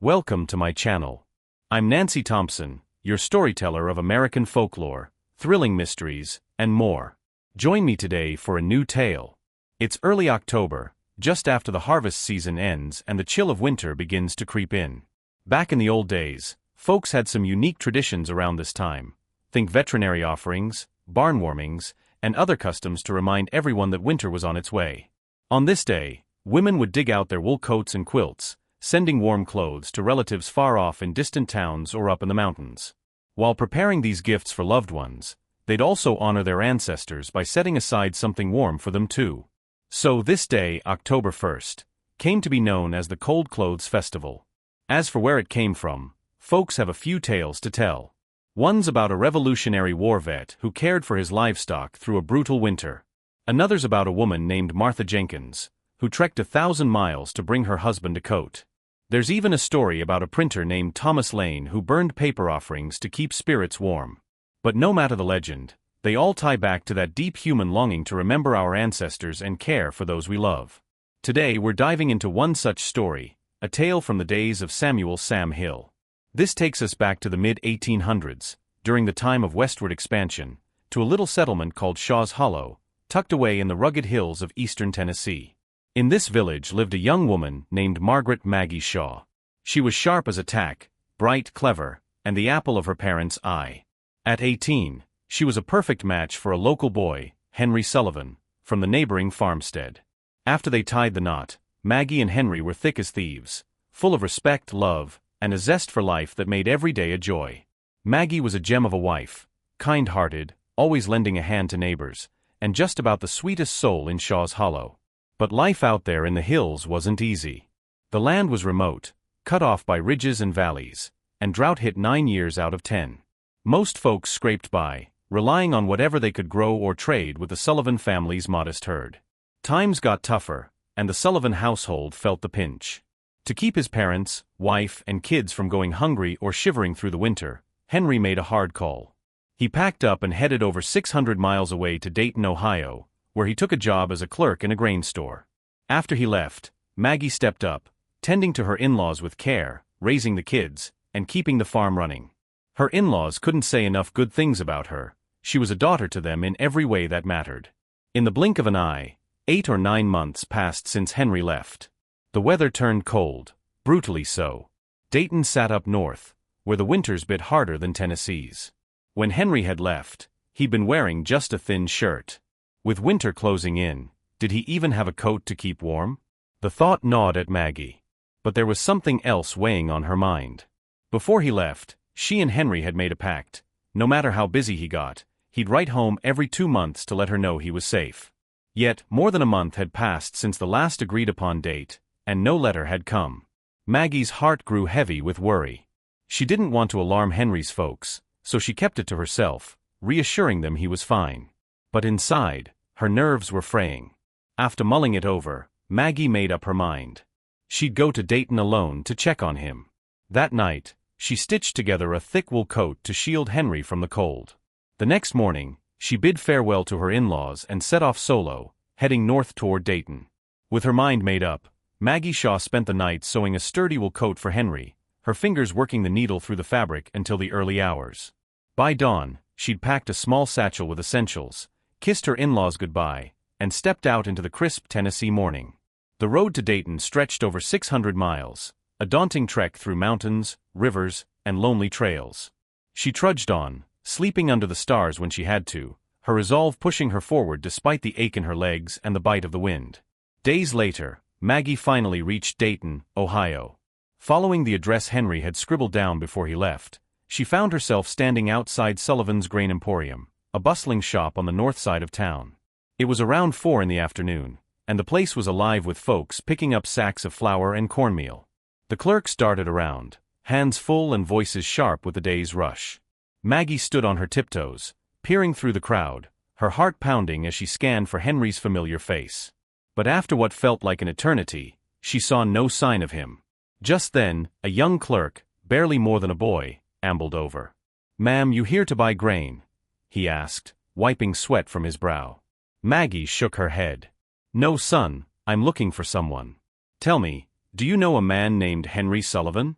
Welcome to my channel. I'm Nancy Thompson, your storyteller of American folklore, thrilling mysteries, and more. Join me today for a new tale. It's early October, just after the harvest season ends and the chill of winter begins to creep in. Back in the old days, folks had some unique traditions around this time. Think veterinary offerings, barn warmings, and other customs to remind everyone that winter was on its way. On this day, women would dig out their wool coats and quilts, sending warm clothes to relatives far off in distant towns or up in the mountains. While preparing these gifts for loved ones, they'd also honor their ancestors by setting aside something warm for them too. So this day, October 1st, came to be known as the Cold Clothes Festival. As for where it came from, folks have a few tales to tell. One's about a Revolutionary War vet who cared for his livestock through a brutal winter. Another's about a woman named Martha Jenkins, who trekked 1,000 miles to bring her husband a coat. There's even a story about a printer named Thomas Lane who burned paper offerings to keep spirits warm. But no matter the legend, they all tie back to that deep human longing to remember our ancestors and care for those we love. Today we're diving into one such story, a tale from the days of Samuel Sam Hill. This takes us back to the mid-1800s, during the time of westward expansion, to a little settlement called Shaw's Hollow, tucked away in the rugged hills of eastern Tennessee. In this village lived a young woman named Margaret Maggie Shaw. She was sharp as a tack, bright, clever, and the apple of her parents' eye. At 18, she was a perfect match for a local boy, Henry Sullivan, from the neighboring farmstead. After they tied the knot, Maggie and Henry were thick as thieves, full of respect, love, and a zest for life that made every day a joy. Maggie was a gem of a wife, kind-hearted, always lending a hand to neighbors, and just about the sweetest soul in Shaw's Hollow. But life out there in the hills wasn't easy. The land was remote, cut off by ridges and valleys, and drought hit 9 years out of 10. Most folks scraped by, relying on whatever they could grow or trade with the Sullivan family's modest herd. Times got tougher, and the Sullivan household felt the pinch. To keep his parents, wife, and kids from going hungry or shivering through the winter, Henry made a hard call. He packed up and headed over 600 miles away to Dayton, Ohio, where he took a job as a clerk in a grain store. After he left, Maggie stepped up, tending to her in-laws with care, raising the kids, and keeping the farm running. Her in-laws couldn't say enough good things about her. She was a daughter to them in every way that mattered. In the blink of an eye, 8 or 9 months passed since Henry left. The weather turned cold, brutally so. Dayton sat up north, where the winters bit harder than Tennessee's. When Henry had left, he'd been wearing just a thin shirt. With winter closing in, did he even have a coat to keep warm? The thought gnawed at Maggie. But there was something else weighing on her mind. Before he left, she and Henry had made a pact. No matter how busy he got, he'd write home every 2 months to let her know he was safe. Yet, more than a month had passed since the last agreed-upon date, and no letter had come. Maggie's heart grew heavy with worry. She didn't want to alarm Henry's folks, so she kept it to herself, reassuring them he was fine. But inside, her nerves were fraying. After mulling it over, Maggie made up her mind. She'd go to Dayton alone to check on him. That night, she stitched together a thick wool coat to shield Henry from the cold. The next morning, she bid farewell to her in-laws and set off solo, heading north toward Dayton. With her mind made up, Maggie Shaw spent the night sewing a sturdy wool coat for Henry, her fingers working the needle through the fabric until the early hours. By dawn, she'd packed a small satchel with essentials, kissed her in-laws goodbye, and stepped out into the crisp Tennessee morning. The road to Dayton stretched over 600 miles, a daunting trek through mountains, rivers, and lonely trails. She trudged on, sleeping under the stars when she had to, her resolve pushing her forward despite the ache in her legs and the bite of the wind. Days later, Maggie finally reached Dayton, Ohio. Following the address Henry had scribbled down before he left, she found herself standing outside Sullivan's Grain Emporium, a bustling shop on the north side of town. It was around 4 in the afternoon, and the place was alive with folks picking up sacks of flour and cornmeal. The clerks darted around, hands full and voices sharp with the day's rush. Maggie stood on her tiptoes, peering through the crowd, her heart pounding as she scanned for Henry's familiar face. But after what felt like an eternity, she saw no sign of him. Just then, a young clerk, barely more than a boy, ambled over. "Ma'am, you here to buy grain?" he asked, wiping sweat from his brow. Maggie shook her head. "No, son, I'm looking for someone." "Tell me, do you know a man named Henry Sullivan?"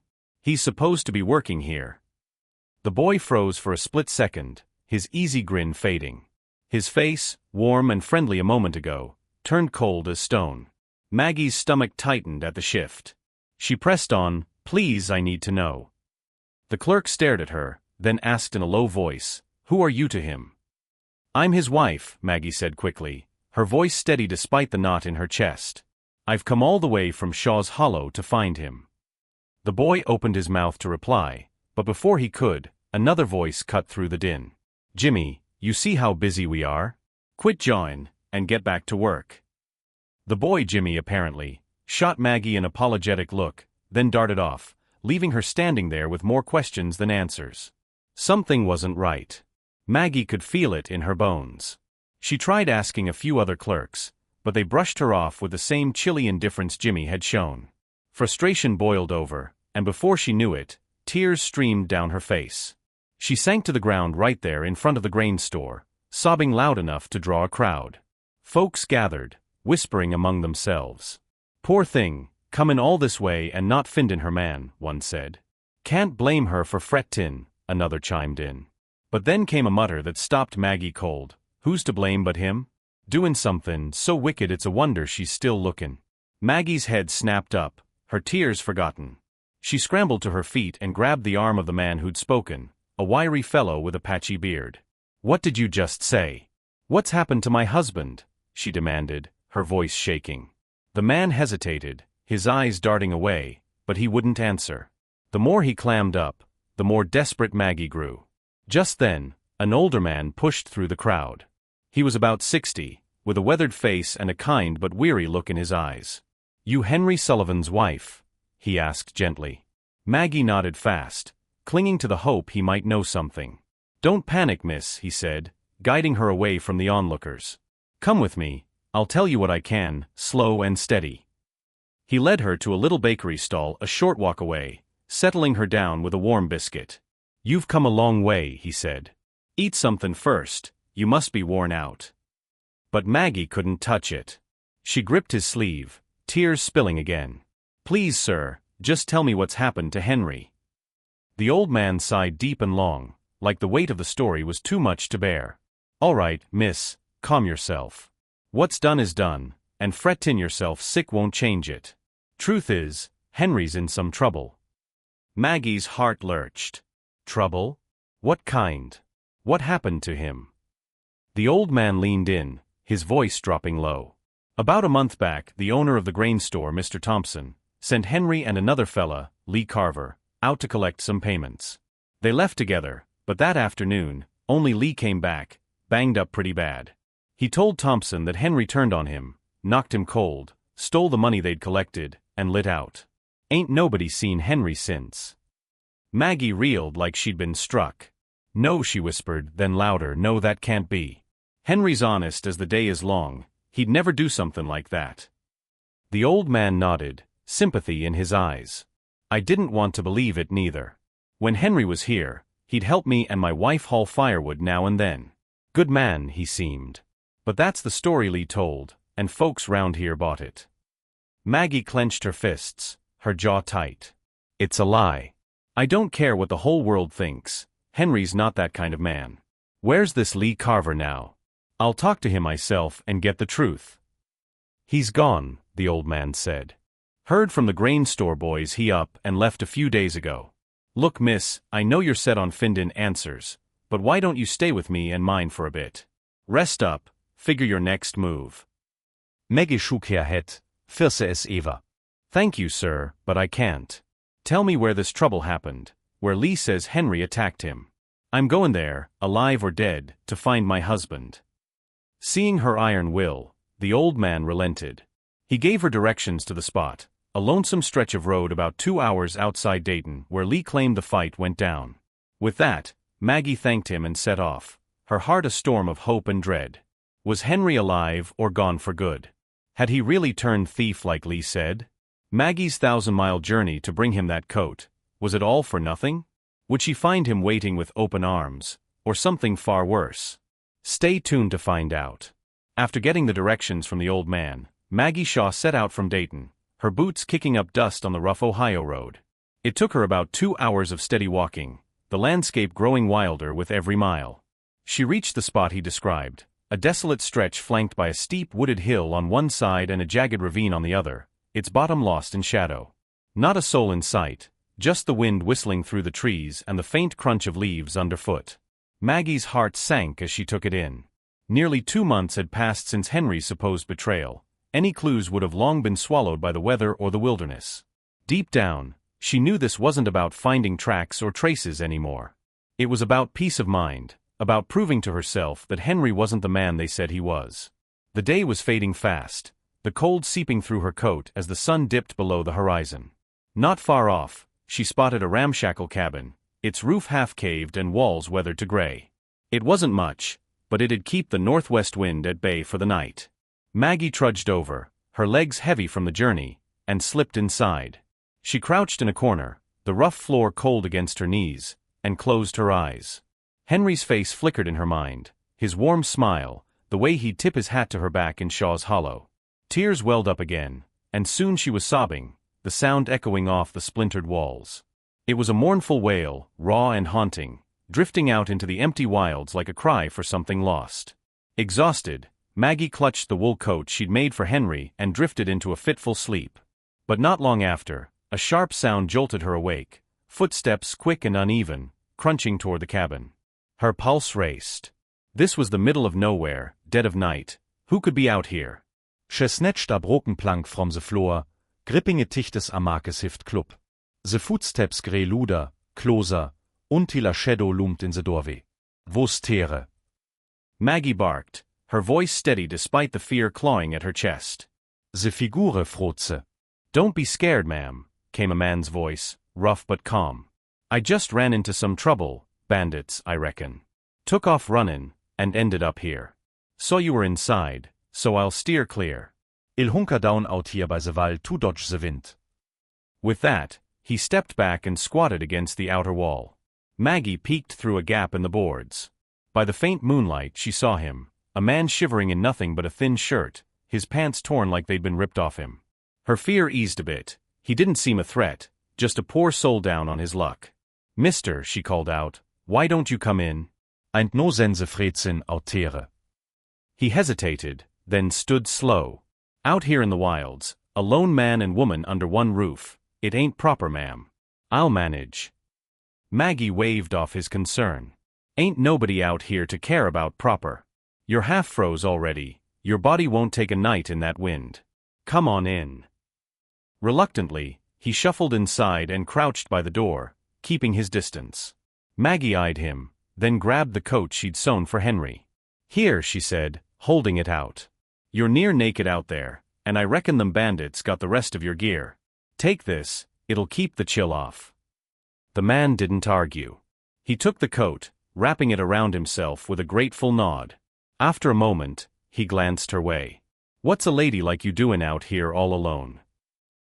He's supposed to be working here. The boy froze for a split second, his easy grin fading. His face, warm and friendly a moment ago, turned cold as stone. Maggie's stomach tightened at the shift. She pressed on, "Please, I need to know." The clerk stared at her, then asked in a low voice, "Who are you to him?" "I'm his wife," Maggie said quickly, her voice steady despite the knot in her chest. "I've come all the way from Shaw's Hollow to find him." The boy opened his mouth to reply, but before he could, another voice cut through the din. "Jimmy, you see how busy we are? Quit jawing, and get back to work." The boy, Jimmy apparently, shot Maggie an apologetic look, then darted off, leaving her standing there with more questions than answers. Something wasn't right. Maggie could feel it in her bones. She tried asking a few other clerks, but they brushed her off with the same chilly indifference Jimmy had shown. Frustration boiled over, and before she knew it, tears streamed down her face. She sank to the ground right there in front of the grain store, sobbing loud enough to draw a crowd. Folks gathered, whispering among themselves. "Poor thing, comin' all this way and not findin' her man," one said. "Can't blame her for frettin'," another chimed in. But then came a mutter that stopped Maggie cold. "Who's to blame but him? Doin' somethin' so wicked it's a wonder she's still lookin'." Maggie's head snapped up, her tears forgotten. She scrambled to her feet and grabbed the arm of the man who'd spoken, a wiry fellow with a patchy beard. "What did you just say? What's happened to my husband?" she demanded, her voice shaking. The man hesitated, his eyes darting away, but he wouldn't answer. The more he clammed up, the more desperate Maggie grew. Just then, an older man pushed through the crowd. He was about 60, with a weathered face and a kind but weary look in his eyes. "You Henry Sullivan's wife?" he asked gently. Maggie nodded fast, clinging to the hope he might know something. "Don't panic, miss," he said, guiding her away from the onlookers. "Come with me, I'll tell you what I can, slow and steady." He led her to a little bakery stall a short walk away, settling her down with a warm biscuit. "You've come a long way," he said. "Eat something first, you must be worn out." But Maggie couldn't touch it. She gripped his sleeve, tears spilling again. "Please, sir, just tell me what's happened to Henry." The old man sighed deep and long, like the weight of the story was too much to bear. "All right, miss, calm yourself. What's done is done, and frettin' yourself sick won't change it. Truth is, Henry's in some trouble." Maggie's heart lurched. Trouble? What kind? What happened to him? The old man leaned in, his voice dropping low. "About a month back, the owner of the grain store, Mr. Thompson, sent Henry and another fella, Lee Carver, out to collect some payments. They left together, but that afternoon, only Lee came back, banged up pretty bad. He told Thompson that Henry turned on him, knocked him cold, stole the money they'd collected, and lit out. Ain't nobody seen Henry since." Maggie reeled like she'd been struck. "No," she whispered, then louder, "No, that can't be. Henry's honest as the day is long, he'd never do something like that." The old man nodded, sympathy in his eyes. "I didn't want to believe it neither. When Henry was here, he'd help me and my wife haul firewood now and then. Good man, he seemed. But that's the story Lee told, and folks round here bought it." Maggie clenched her fists, her jaw tight. "It's a lie. I don't care what the whole world thinks, Henry's not that kind of man. Where's this Lee Carver now? I'll talk to him myself and get the truth." "He's gone," the old man said. "Heard from the grain store boys he up and left a few days ago. Look, miss, I know you're set on findin' answers, but why don't you stay with me and mine for a bit? Rest up, figure your next move." Maggie shook her head, fierce as ever. "Thank you, sir, but I can't. Tell me where this trouble happened, where Lee says Henry attacked him. I'm going there, alive or dead, to find my husband." Seeing her iron will, the old man relented. He gave her directions to the spot, a lonesome stretch of road about 2 hours outside Dayton where Lee claimed the fight went down. With that, Maggie thanked him and set off, her heart a storm of hope and dread. Was Henry alive or gone for good? Had he really turned thief like Lee said? Maggie's 1,000-mile journey to bring him that coat, was it all for nothing? Would she find him waiting with open arms, or something far worse? Stay tuned to find out. After getting the directions from the old man, Maggie Shaw set out from Dayton, her boots kicking up dust on the rough Ohio road. It took her about 2 hours of steady walking, the landscape growing wilder with every mile. She reached the spot he described, a desolate stretch flanked by a steep wooded hill on one side and a jagged ravine on the other, its bottom lost in shadow. Not a soul in sight, just the wind whistling through the trees and the faint crunch of leaves underfoot. Maggie's heart sank as she took it in. Nearly 2 months had passed since Henry's supposed betrayal. Any clues would have long been swallowed by the weather or the wilderness. Deep down, she knew this wasn't about finding tracks or traces anymore. It was about peace of mind, about proving to herself that Henry wasn't the man they said he was. The day was fading fast, the cold seeping through her coat as the sun dipped below the horizon. Not far off, she spotted a ramshackle cabin, its roof half-caved and walls weathered to gray. It wasn't much, but it'd keep the northwest wind at bay for the night. Maggie trudged over, her legs heavy from the journey, and slipped inside. She crouched in a corner, the rough floor cold against her knees, and closed her eyes. Henry's face flickered in her mind, his warm smile, the way he'd tip his hat to her back in Shaw's Hollow. Tears welled up again, and soon she was sobbing, the sound echoing off the splintered walls. It was a mournful wail, raw and haunting, drifting out into the empty wilds like a cry for something lost. Exhausted, Maggie clutched the wool coat she'd made for Henry and drifted into a fitful sleep. But not long after, a sharp sound jolted her awake, footsteps quick and uneven, crunching toward the cabin. Her pulse raced. This was the middle of nowhere, dead of night. Who could be out here? She snatched a broken plank from the floor, gripping a tichtes Amakes Hift Club. The footsteps grew louder, closer, until a shadow loomed in the doorway. Wo's Tere? Maggie barked, her voice steady despite the fear clawing at her chest. The Figure frotze. Don't be scared, ma'am, came a man's voice, rough but calm. I just ran into some trouble, bandits, I reckon. Took off runnin', and ended up here. Saw you were inside, so I'll steer clear. Il hunker down out here by the wall to dodge the wind. With that, he stepped back and squatted against the outer wall. Maggie peeked through a gap in the boards. By the faint moonlight she saw him, a man shivering in nothing but a thin shirt, his pants torn like they'd been ripped off him. Her fear eased a bit. He didn't seem a threat, just a poor soul down on his luck. Mister, she called out, why don't you come in? Ain't no sense fretzin out Tere. He hesitated, then stood slow. Out here in the wilds, a lone man and woman under one roof. It ain't proper, ma'am. I'll manage. Maggie waved off his concern. Ain't nobody out here to care about proper. You're half froze already, your body won't take a night in that wind. Come on in. Reluctantly, he shuffled inside and crouched by the door, keeping his distance. Maggie eyed him, then grabbed the coat she'd sewn for Henry. Here, she said, holding it out. You're near naked out there, and I reckon them bandits got the rest of your gear. Take this, it'll keep the chill off. The man didn't argue. He took the coat, wrapping it around himself with a grateful nod. After a moment, he glanced her way. What's a lady like you doin' out here all alone?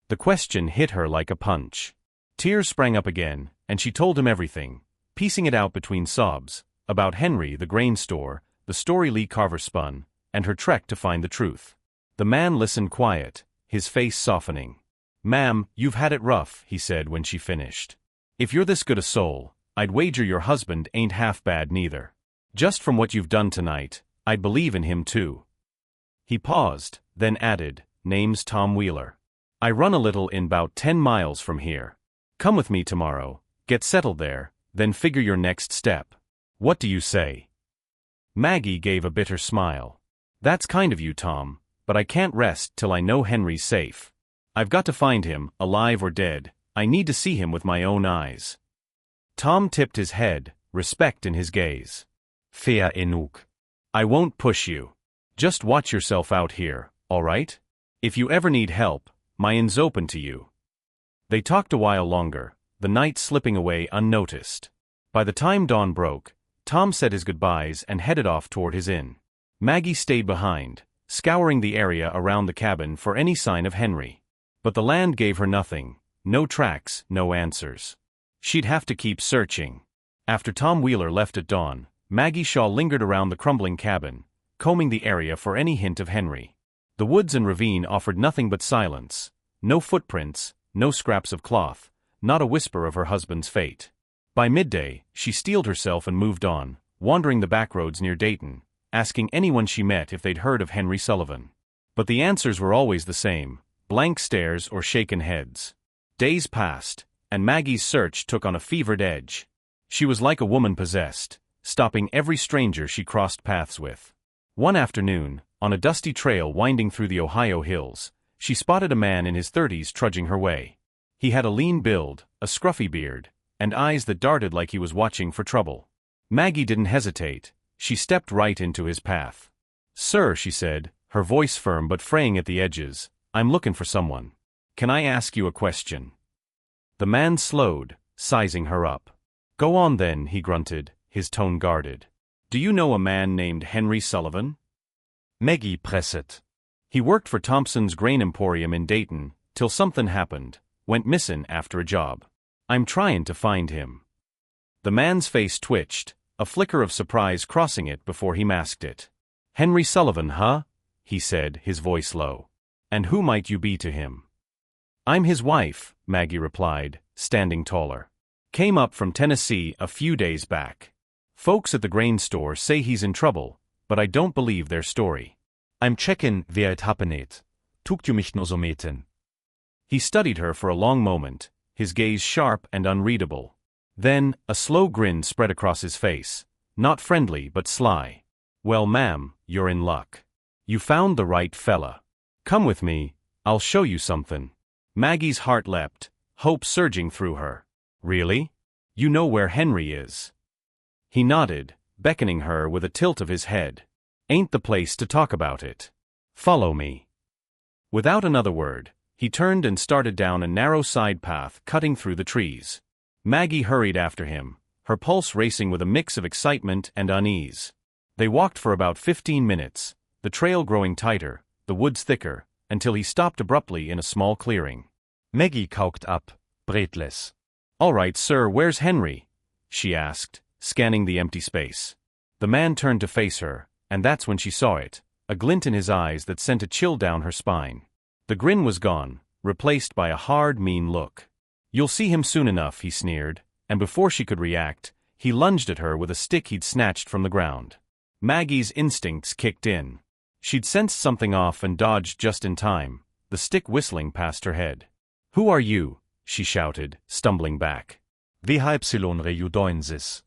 The question hit her like a punch. Tears sprang up again, and she told him everything, piecing it out between sobs, about Henry, the grain store, the story Lee Carver spun, and her trek to find the truth. The man listened quiet, his face softening. Ma'am, you've had it rough, he said when she finished. If you're this good a soul, I'd wager your husband ain't half bad neither. Just from what you've done tonight, I'd believe in him too. He paused, then added, name's Tom Wheeler. I run a little in 'bout 10 miles from here. Come with me tomorrow, get settled there, then figure your next step. What do you say? Maggie gave a bitter smile. That's kind of you, Tom, but I can't rest till I know Henry's safe. I've got to find him, alive or dead. I need to see him with my own eyes. Tom tipped his head, respect in his gaze. Fair enough. I won't push you. Just watch yourself out here, all right? If you ever need help, my inn's open to you. They talked a while longer, the night slipping away unnoticed. By the time dawn broke, Tom said his goodbyes and headed off toward his inn. Maggie stayed behind, scouring the area around the cabin for any sign of Henry. But the land gave her nothing, no tracks, no answers. She'd have to keep searching. After Tom Wheeler left at dawn, Maggie Shaw lingered around the crumbling cabin, combing the area for any hint of Henry. The woods and ravine offered nothing but silence, no footprints, no scraps of cloth, not a whisper of her husband's fate. By midday, she steeled herself and moved on, wandering the backroads near Dayton, asking anyone she met if they'd heard of Henry Sullivan. But the answers were always the same: blank stares or shaken heads. Days passed, and Maggie's search took on a fevered edge. She was like a woman possessed, stopping every stranger she crossed paths with. One afternoon, on a dusty trail winding through the Ohio hills, she spotted a man in his 30s trudging her way. He had a lean build, a scruffy beard, and eyes that darted like he was watching for trouble. Maggie didn't hesitate. She stepped right into his path. "Sir," she said, her voice firm but fraying at the edges, "I'm looking for someone. Can I ask you a question?" The man slowed, sizing her up. "Go on then," he grunted, his tone guarded. "Do you know a man named Henry Sullivan?" Maggie pressed. "He worked for Thompson's Grain Emporium in Dayton, till something happened, went missing after a job. I'm trying to find him." The man's face twitched, a flicker of surprise crossing it before he masked it. "Henry Sullivan, huh?" he said, his voice low. "And who might you be to him?" "I'm his wife," Maggie replied, standing taller. "Came up from Tennessee a few days back. Folks at the grain store say he's in trouble, but I don't believe their story." "I'm checkin' wer it happenet. Tugt du mich no so meten?" He studied her for a long moment, his gaze sharp and unreadable. Then, a slow grin spread across his face, not friendly but sly. "Well, ma'am, you're in luck. You found the right fella. Come with me, I'll show you something." Maggie's heart leapt, hope surging through her. "Really? You know where Henry is?" He nodded, beckoning her with a tilt of his head. "Ain't the place to talk about it. Follow me." Without another word, he turned and started down a narrow side path cutting through the trees. Maggie hurried after him, her pulse racing with a mix of excitement and unease. They walked for about 15 minutes, the trail growing tighter, the woods thicker, until he stopped abruptly in a small clearing. Maggie kaukt ab, breathless. "All right, sir, where's Henry?" she asked, scanning the empty space. The man turned to face her, and that's when she saw it, a glint in his eyes that sent a chill down her spine. The grin was gone, replaced by a hard, mean look. "You'll see him soon enough," he sneered, and before she could react, he lunged at her with a stick he'd snatched from the ground. Maggie's instincts kicked in. She'd sensed something off and dodged just in time, the stick whistling past her head. "Who are you?" she shouted, stumbling back. "Why rejudoinsis?"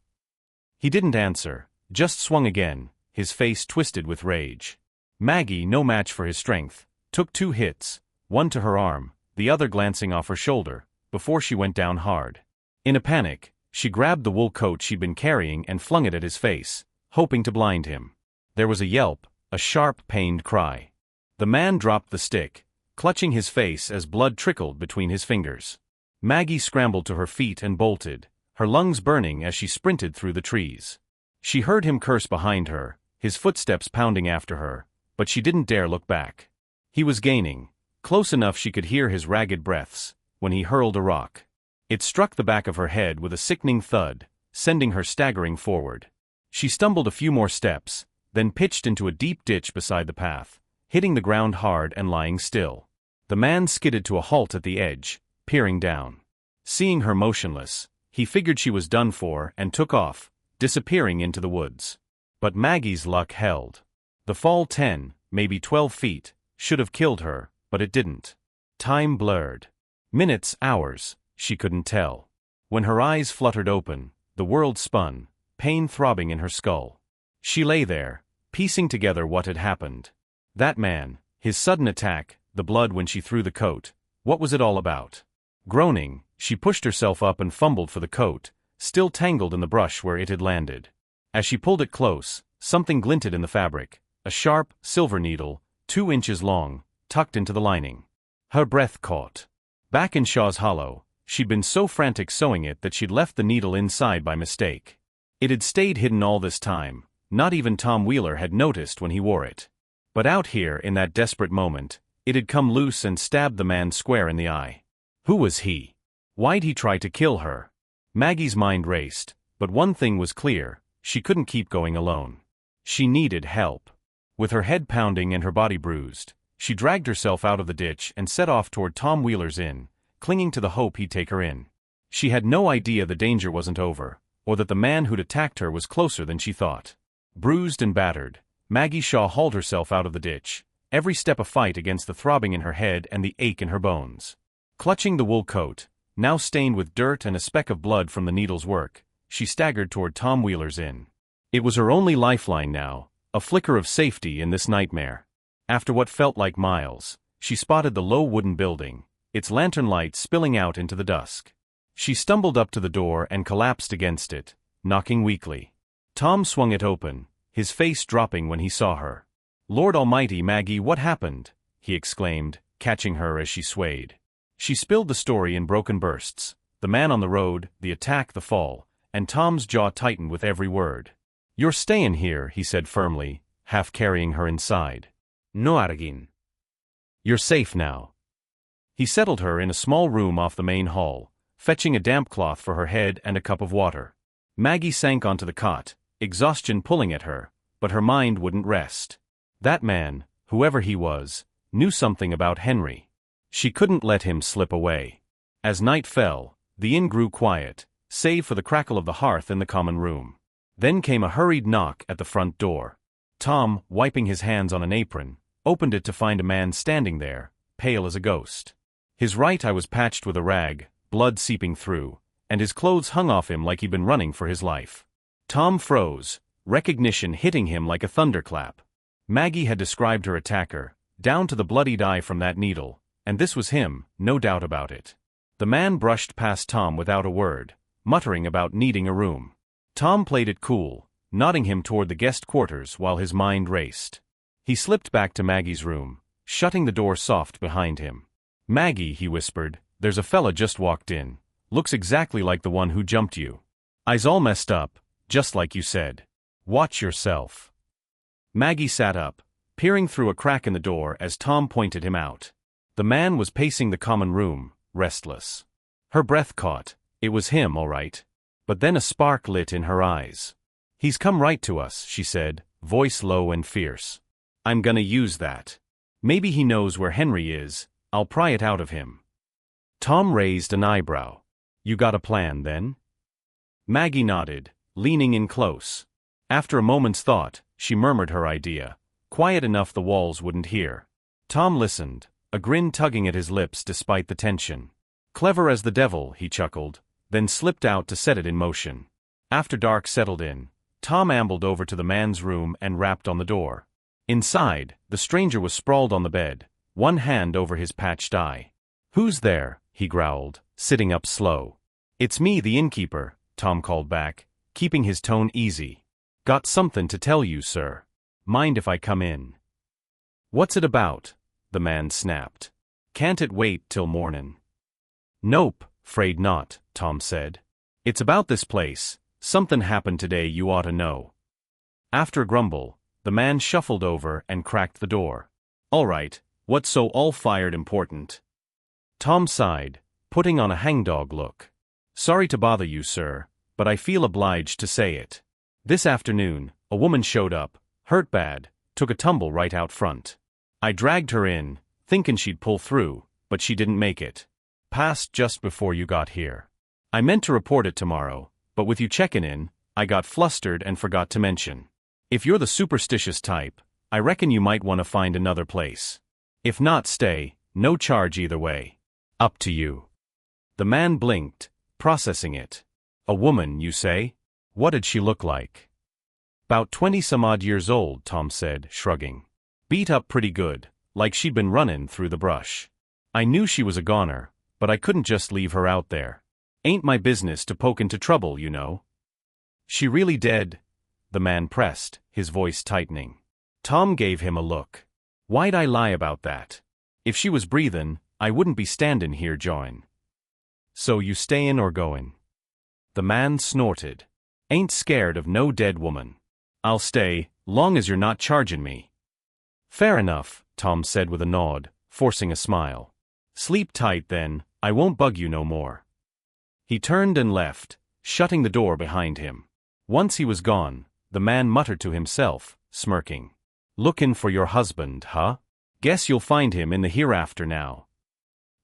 He didn't answer, just swung again, his face twisted with rage. Maggie, no match for his strength, took 2 hits, one to her arm, the other glancing off her shoulder, before she went down hard. In a panic, she grabbed the wool coat she'd been carrying and flung it at his face, hoping to blind him. There was a yelp, a sharp, pained cry. The man dropped the stick, clutching his face as blood trickled between his fingers. Maggie scrambled to her feet and bolted, her lungs burning as she sprinted through the trees. She heard him curse behind her, his footsteps pounding after her, but she didn't dare look back. He was gaining, close enough she could hear his ragged breaths, when he hurled a rock. It struck the back of her head with a sickening thud, sending her staggering forward. She stumbled a few more steps, then pitched into a deep ditch beside the path, hitting the ground hard and lying still. The man skidded to a halt at the edge, peering down. Seeing her motionless, he figured she was done for and took off, disappearing into the woods. But Maggie's luck held. The fall 10, maybe 12 feet, should have killed her, but it didn't. Time blurred. Minutes, hours, she couldn't tell. When her eyes fluttered open, the world spun, pain throbbing in her skull. She lay there, piecing together what had happened. That man, his sudden attack, the blood when she threw the coat, what was it all about? Groaning, she pushed herself up and fumbled for the coat, still tangled in the brush where it had landed. As she pulled it close, something glinted in the fabric, a sharp, silver needle, 2 inches long, tucked into the lining. Her breath caught. Back in Shaw's Hollow, she'd been so frantic sewing it that she'd left the needle inside by mistake. It had stayed hidden all this time, not even Tom Wheeler had noticed when he wore it. But out here in that desperate moment, it had come loose and stabbed the man square in the eye. Who was he? Why'd he try to kill her? Maggie's mind raced, but one thing was clear, she couldn't keep going alone. She needed help. With her head pounding and her body bruised, she dragged herself out of the ditch and set off toward Tom Wheeler's inn, clinging to the hope he'd take her in. She had no idea the danger wasn't over, or that the man who'd attacked her was closer than she thought. Bruised and battered, Maggie Shaw hauled herself out of the ditch, every step a fight against the throbbing in her head and the ache in her bones. Clutching the wool coat, now stained with dirt and a speck of blood from the needle's work, she staggered toward Tom Wheeler's inn. It was her only lifeline now, a flicker of safety in this nightmare. After what felt like miles, she spotted the low wooden building, its lantern light spilling out into the dusk. She stumbled up to the door and collapsed against it, knocking weakly. Tom swung it open, his face dropping when he saw her. "Lord Almighty, Maggie, what happened?" he exclaimed, catching her as she swayed. She spilled the story in broken bursts, the man on the road, the attack, the fall, and Tom's jaw tightened with every word. "You're stayin' here," he said firmly, half carrying her inside. "No, Argin. You're safe now." He settled her in a small room off the main hall, fetching a damp cloth for her head and a cup of water. Maggie sank onto the cot, exhaustion pulling at her, but her mind wouldn't rest. That man, whoever he was, knew something about Henry. She couldn't let him slip away. As night fell, the inn grew quiet, save for the crackle of the hearth in the common room. Then came a hurried knock at the front door. Tom, wiping his hands on an apron, opened it to find a man standing there, pale as a ghost. His right eye was patched with a rag, blood seeping through, and his clothes hung off him like he'd been running for his life. Tom froze, recognition hitting him like a thunderclap. Maggie had described her attacker, down to the bloodied eye from that needle, and this was him, no doubt about it. The man brushed past Tom without a word, muttering about needing a room. Tom played it cool, nodding him toward the guest quarters while his mind raced. He slipped back to Maggie's room, shutting the door soft behind him. "Maggie," he whispered, "there's a fella just walked in. Looks exactly like the one who jumped you. Eyes all messed up, just like you said. Watch yourself." Maggie sat up, peering through a crack in the door as Tom pointed him out. The man was pacing the common room, restless. Her breath caught. It was him, all right. But then a spark lit in her eyes. "He's come right to us," she said, voice low and fierce. "I'm gonna use that. Maybe he knows where Henry is. I'll pry it out of him." Tom raised an eyebrow. "You got a plan, then?" Maggie nodded, leaning in close. After a moment's thought, she murmured her idea, quiet enough the walls wouldn't hear. Tom listened, a grin tugging at his lips despite the tension. "Clever as the devil," he chuckled, then slipped out to set it in motion. After dark settled in, Tom ambled over to the man's room and rapped on the door. Inside, the stranger was sprawled on the bed, one hand over his patched eye. "Who's there?" he growled, sitting up slow. "It's me, the innkeeper," Tom called back, keeping his tone easy. "Got something to tell you, sir. Mind if I come in?" "What's it about?" the man snapped. "Can't it wait till mornin'?" "Nope, 'fraid not," Tom said. "It's about this place. Something happened today you ought to know." After a grumble, the man shuffled over and cracked the door. "All right, what's so all-fired important?" Tom sighed, putting on a hangdog look. "Sorry to bother you, sir, but I feel obliged to say it. This afternoon, a woman showed up, hurt bad, took a tumble right out front. I dragged her in, thinking she'd pull through, but she didn't make it. Passed just before you got here. I meant to report it tomorrow, but with you checking in, I got flustered and forgot to mention. If you're the superstitious type, I reckon you might want to find another place. If not, stay, no charge either way. Up to you." The man blinked, processing it. "A woman, you say? What did she look like?" "'Bout 20-some-odd years old," Tom said, shrugging. "Beat up pretty good, like she'd been running through the brush. I knew she was a goner, but I couldn't just leave her out there. Ain't my business to poke into trouble, you know." "She really dead?" the man pressed, his voice tightening. Tom gave him a look. "Why'd I lie about that? If she was breathin', I wouldn't be standin' here jawin'. So you stayin' or goin'?" The man snorted. "Ain't scared of no dead woman. I'll stay, long as you're not chargin' me." "Fair enough," Tom said with a nod, forcing a smile. "Sleep tight then, I won't bug you no more." He turned and left, shutting the door behind him. Once he was gone, the man muttered to himself, smirking. "Lookin' for your husband, huh? Guess you'll find him in the hereafter now."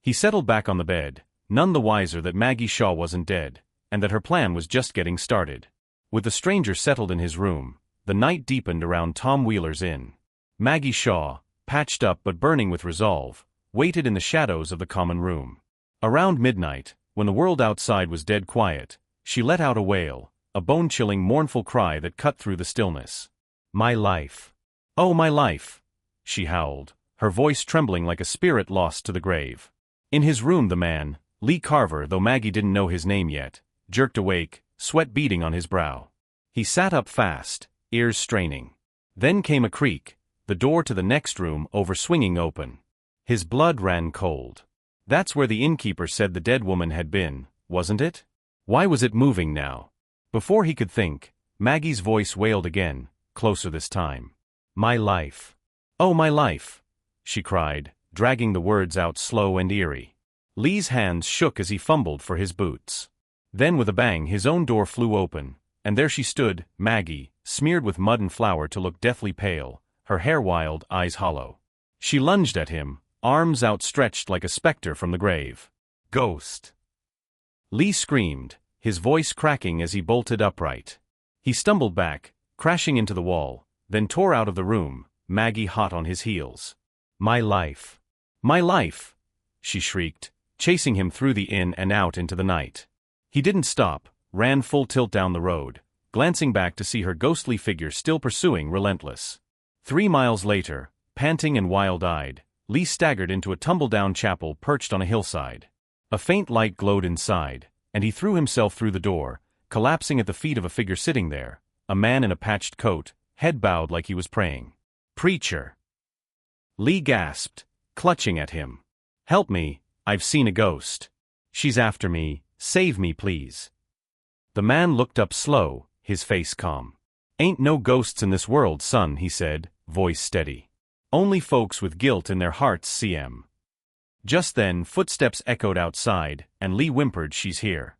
He settled back on the bed, none the wiser that Maggie Shaw wasn't dead, and that her plan was just getting started. With the stranger settled in his room, the night deepened around Tom Wheeler's inn. Maggie Shaw, patched up but burning with resolve, waited in the shadows of the common room. Around midnight, when the world outside was dead quiet, she let out a wail, a bone-chilling mournful cry that cut through the stillness. "My life! Oh, my life!" she howled, her voice trembling like a spirit lost to the grave. In his room the man, Lee Carver, though Maggie didn't know his name yet, jerked awake, sweat beading on his brow. He sat up fast, ears straining. Then came a creak, the door to the next room swinging open. His blood ran cold. That's where the innkeeper said the dead woman had been, wasn't it? Why was it moving now? Before he could think, Maggie's voice wailed again, closer this time. "My life! Oh, my life!" she cried, dragging the words out slow and eerie. Lee's hands shook as he fumbled for his boots. Then with a bang his own door flew open, and there she stood, Maggie, smeared with mud and flour to look deathly pale, her hair wild, eyes hollow. She lunged at him, arms outstretched like a specter from the grave. "Ghost!" Lee screamed, his voice cracking as he bolted upright. He stumbled back, crashing into the wall, then tore out of the room, Maggie hot on his heels. "My life! My life!" she shrieked, chasing him through the inn and out into the night. He didn't stop, ran full tilt down the road, glancing back to see her ghostly figure still pursuing relentless. 3 miles later, panting and wild-eyed, Lee staggered into a tumble-down chapel perched on a hillside. A faint light glowed inside, and he threw himself through the door, collapsing at the feet of a figure sitting there, a man in a patched coat, head bowed like he was praying. "Preacher!" Lee gasped, clutching at him. "Help me, I've seen a ghost. She's after me, save me please." The man looked up slow, his face calm. "Ain't no ghosts in this world, son," he said, voice steady. "Only folks with guilt in their hearts see 'em." Just then footsteps echoed outside, and Lee whimpered, "She's here."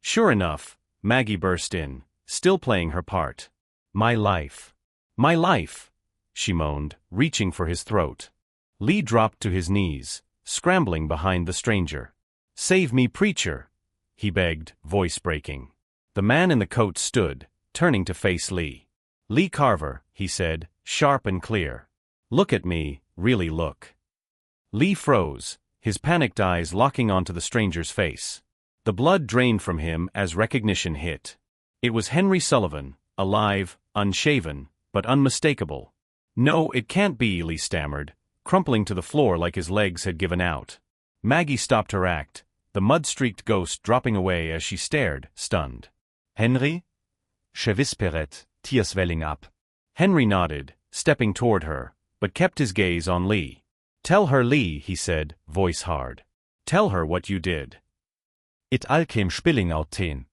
Sure enough, Maggie burst in, still playing her part. "My life! My life!" she moaned, reaching for his throat. Lee dropped to his knees, scrambling behind the stranger. "Save me, preacher!" he begged, voice breaking. The man in the coat stood, turning to face Lee. "Lee Carver," he said, sharp and clear. "Look at me, really look." Lee froze, his panicked eyes locking onto the stranger's face. The blood drained from him as recognition hit. It was Henry Sullivan, alive, unshaven, but unmistakable. "No, it can't be," Lee stammered, crumpling to the floor like his legs had given out. Maggie stopped her act, the mud-streaked ghost dropping away as she stared, stunned. "Henry?" "Je whispered, tears welling up." Henry nodded, stepping toward her, but kept his gaze on Lee. "Tell her, Lee," he said, voice hard. "Tell her what you did." "It all came spilling out ten."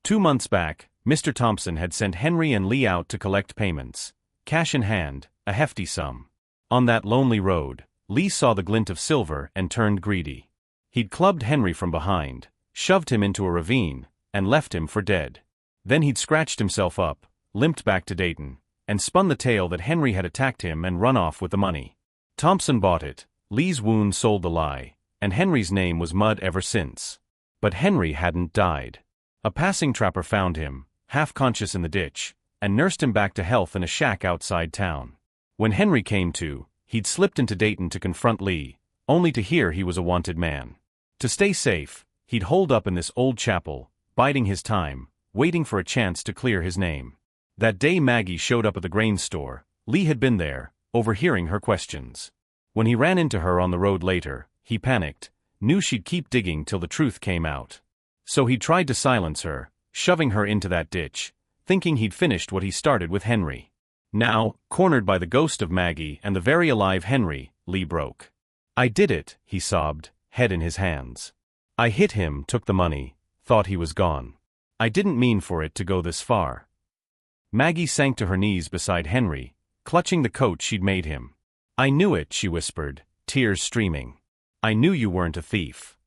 2 months back, Mr. Thompson had sent Henry and Lee out to collect payments, cash in hand, a hefty sum. On that lonely road, Lee saw the glint of silver and turned greedy. He'd clubbed Henry from behind, shoved him into a ravine, and left him for dead. Then he'd scratched himself up, limped back to Dayton, and spun the tale that Henry had attacked him and run off with the money. Thompson bought it, Lee's wound sold the lie, and Henry's name was mud ever since. But Henry hadn't died. A passing trapper found him, half-conscious in the ditch, and nursed him back to health in a shack outside town. When Henry came to, he'd slipped into Dayton to confront Lee, only to hear he was a wanted man. To stay safe, he'd holed up in this old chapel, biding his time, waiting for a chance to clear his name. That day Maggie showed up at the grain store, Lee had been there, overhearing her questions. When he ran into her on the road later, he panicked, knew she'd keep digging till the truth came out. So he tried to silence her, shoving her into that ditch, thinking he'd finished what he started with Henry. Now, cornered by the ghost of Maggie and the very alive Henry, Lee broke. "I did it," he sobbed, head in his hands. "I hit him, took the money, thought he was gone. I didn't mean for it to go this far." Maggie sank to her knees beside Henry, clutching the coat she'd made him. "I knew it," she whispered, tears streaming. "I knew you weren't a thief."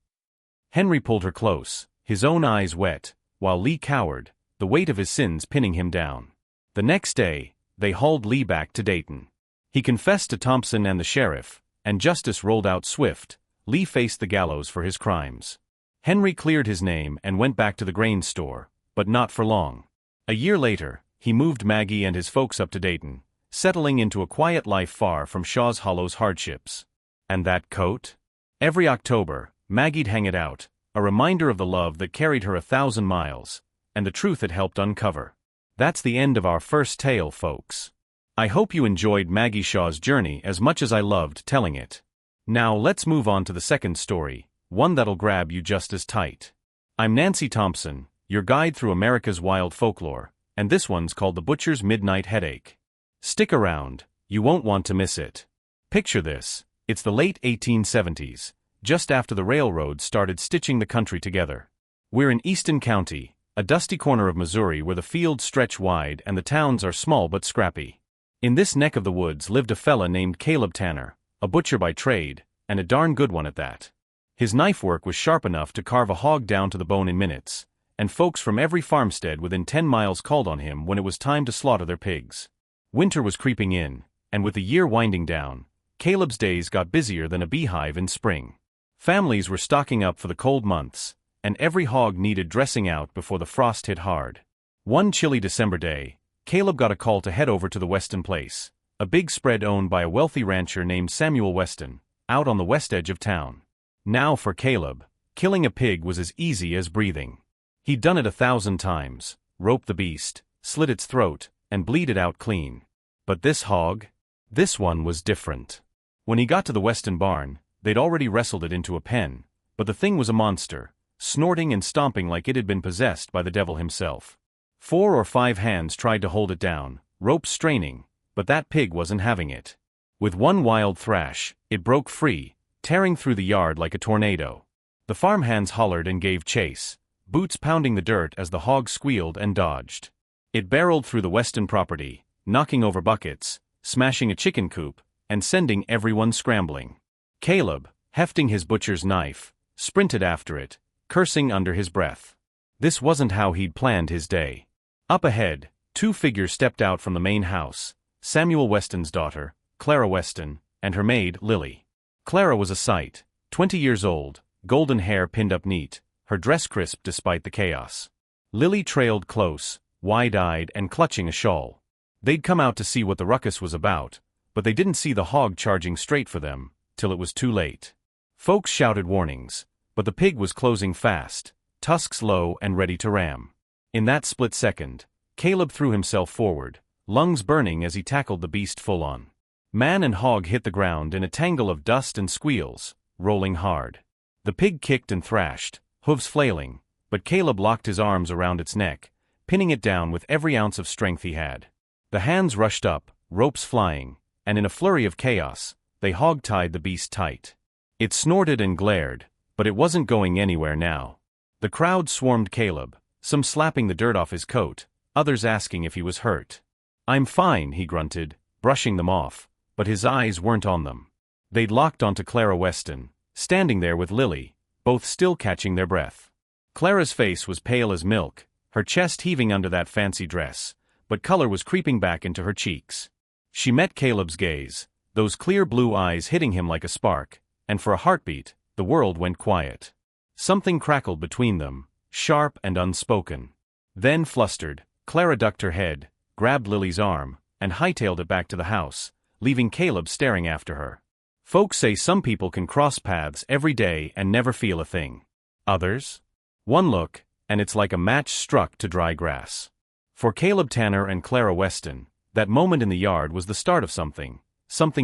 Henry pulled her close, his own eyes wet, while Lee cowered, the weight of his sins pinning him down. The next day, they hauled Lee back to Dayton. He confessed to Thompson and the sheriff, and justice rolled out swift. Lee faced the gallows for his crimes. Henry cleared his name and went back to the grain store, but not for long. A year later, he moved Maggie and his folks up to Dayton, settling into a quiet life far from Shaw's Hollow's hardships. And that coat? Every October, Maggie'd hang it out, a reminder of the love that carried her 1,000 miles, and the truth it helped uncover. That's the end of our first tale, folks. I hope you enjoyed Maggie Shaw's journey as much as I loved telling it. Now let's move on to the second story, one that'll grab you just as tight. I'm Nancy Thompson, your guide through America's wild folklore, and this one's called The Butcher's Midnight Headache. Stick around, you won't want to miss it. Picture this, it's the late 1870s, just after the railroad started stitching the country together. We're in Easton County, a dusty corner of Missouri where the fields stretch wide and the towns are small but scrappy. In this neck of the woods lived a fella named Caleb Tanner, a butcher by trade, and a darn good one at that. His knife work was sharp enough to carve a hog down to the bone in minutes, and folks from every farmstead within 10 miles called on him when it was time to slaughter their pigs. Winter was creeping in, and with the year winding down, Caleb's days got busier than a beehive in spring. Families were stocking up for the cold months, and every hog needed dressing out before the frost hit hard. One chilly December day, Caleb got a call to head over to the Weston Place, a big spread owned by a wealthy rancher named Samuel Weston, out on the west edge of town. Now for Caleb, killing a pig was as easy as breathing. He'd done it 1,000 times, roped the beast, slit its throat, and bleed it out clean. But this hog? This one was different. When he got to the Weston barn, they'd already wrestled it into a pen, but the thing was a monster, snorting and stomping like it had been possessed by the devil himself. 4 or 5 hands tried to hold it down, ropes straining, but that pig wasn't having it. With one wild thrash, it broke free, tearing through the yard like a tornado. The farmhands hollered and gave chase, boots pounding the dirt as the hog squealed and dodged. It barreled through the Weston property, knocking over buckets, smashing a chicken coop, and sending everyone scrambling. Caleb, hefting his butcher's knife, sprinted after it, cursing under his breath. This wasn't how he'd planned his day. Up ahead, 2 figures stepped out from the main house, Samuel Weston's daughter, Clara Weston, and her maid, Lily. Clara was a sight, 20 years old, golden hair pinned up neat, her dress crisp despite the chaos. Lily trailed close, wide-eyed and clutching a shawl. They'd come out to see what the ruckus was about, but they didn't see the hog charging straight for them, till it was too late. Folks shouted warnings, but the pig was closing fast, tusks low and ready to ram. In that split second, Caleb threw himself forward, lungs burning as he tackled the beast full on. Man and hog hit the ground in a tangle of dust and squeals, rolling hard. The pig kicked and thrashed, hooves flailing, but Caleb locked his arms around its neck, pinning it down with every ounce of strength he had. The hands rushed up, ropes flying, and in a flurry of chaos, they hog-tied the beast tight. It snorted and glared, but it wasn't going anywhere now. The crowd swarmed Caleb, some slapping the dirt off his coat, others asking if he was hurt. "I'm fine," he grunted, brushing them off, but his eyes weren't on them. They'd locked onto Clara Weston, standing there with Lily, both still catching their breath. Clara's face was pale as milk, her chest heaving under that fancy dress, but color was creeping back into her cheeks. She met Caleb's gaze, those clear blue eyes hitting him like a spark, and for a heartbeat, the world went quiet. Something crackled between them, sharp and unspoken. Then, flustered, Clara ducked her head, grabbed Lily's arm, and hightailed it back to the house, leaving Caleb staring after her. Folks say some people can cross paths every day and never feel a thing. Others? One look, and it's like a match struck to dry grass. For Caleb Tanner and Clara Weston, that moment in the yard was the start of something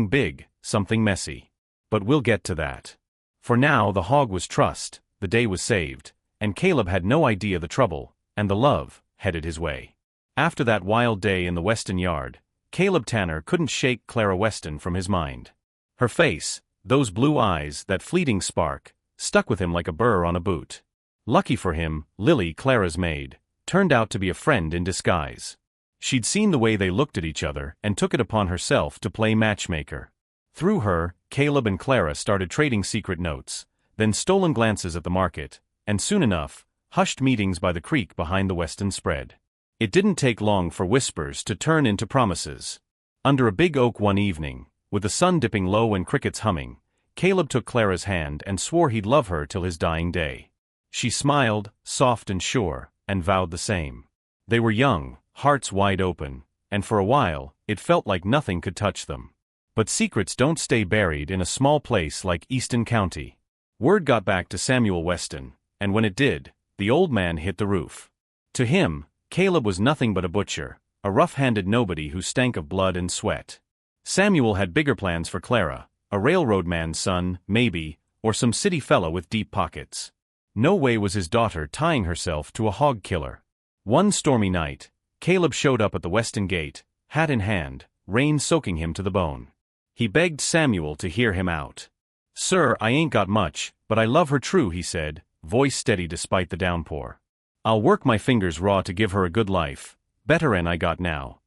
big, something messy. But we'll get to that. For now the hog was trussed, the day was saved, and Caleb had no idea the trouble, and the love, headed his way. After that wild day in the Weston yard, Caleb Tanner couldn't shake Clara Weston from his mind. Her face, those blue eyes, that fleeting spark, stuck with him like a burr on a boot. Lucky for him, Lily, Clara's maid, turned out to be a friend in disguise. She'd seen the way they looked at each other and took it upon herself to play matchmaker. Through her, Caleb and Clara started trading secret notes, then stolen glances at the market, and soon enough, hushed meetings by the creek behind the Weston spread. It didn't take long for whispers to turn into promises. Under a big oak one evening, with the sun dipping low and crickets humming, Caleb took Clara's hand and swore he'd love her till his dying day. She smiled, soft and sure, and vowed the same. They were young, hearts wide open, and for a while, it felt like nothing could touch them. But secrets don't stay buried in a small place like Easton County. Word got back to Samuel Weston, and when it did, the old man hit the roof. To him, Caleb was nothing but a butcher, a rough-handed nobody who stank of blood and sweat. Samuel had bigger plans for Clara, a railroad man's son, maybe, or some city fella with deep pockets. No way was his daughter tying herself to a hog killer. One stormy night, Caleb showed up at the Weston gate, hat in hand, rain soaking him to the bone. He begged Samuel to hear him out. "Sir, I ain't got much, but I love her true," he said, voice steady despite the downpour. "I'll work my fingers raw to give her a good life, better'n I got now."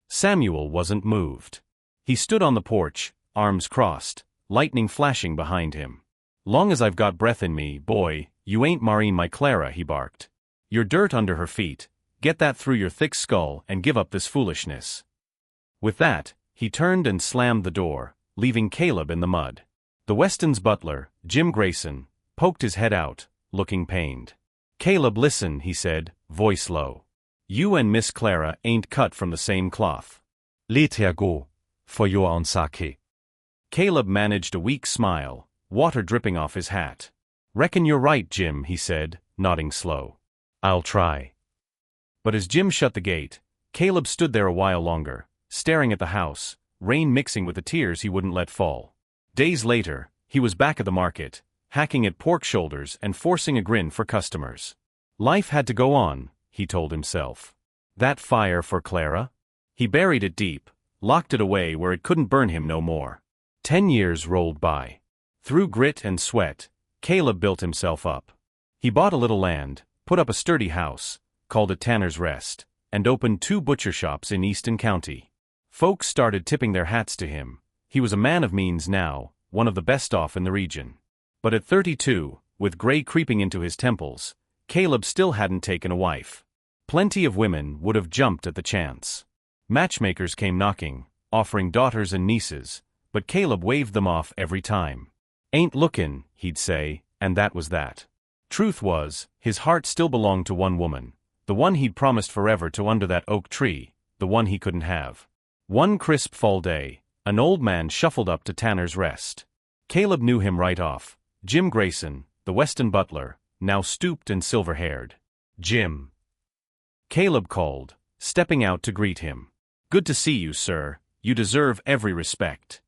Samuel wasn't moved. He stood on the porch, arms crossed, lightning flashing behind him. "Long as I've got breath in me, boy, you ain't marrying my Clara," he barked. "You're dirt under her feet, get that through your thick skull and give up this foolishness." With that, he turned and slammed the door, leaving Caleb in the mud. The Weston's butler, Jim Grayson, poked his head out, looking pained. "Caleb, listen," he said, voice low. "You and Miss Clara ain't cut from the same cloth. Let her go, for your own sake." Caleb managed a weak smile, water dripping off his hat. "Reckon you're right, Jim," he said, nodding slow. "I'll try." But as Jim shut the gate, Caleb stood there a while longer, staring at the house, rain mixing with the tears he wouldn't let fall. Days later, he was back at the market, hacking at pork shoulders and forcing a grin for customers. Life had to go on, he told himself. That fire for Clara? He buried it deep, locked it away where it couldn't burn him no more. 10 years rolled by. Through grit and sweat, Caleb built himself up. He bought a little land, put up a sturdy house, called it Tanner's Rest, and opened 2 butcher shops in Easton County. Folks started tipping their hats to him. He was a man of means now, one of the best off in the region. But at 32, with gray creeping into his temples, Caleb still hadn't taken a wife. Plenty of women would have jumped at the chance. Matchmakers came knocking, offering daughters and nieces, but Caleb waved them off every time. "Ain't lookin'," he'd say, and that was that. Truth was, his heart still belonged to one woman, the one he'd promised forever to under that oak tree, the one he couldn't have. One crisp fall day, an old man shuffled up to Tanner's Rest. Caleb knew him right off. Jim Grayson, the Weston butler, now stooped and silver-haired. "Jim." Caleb called, stepping out to greet him. "Good to see you, sir. You deserve every respect."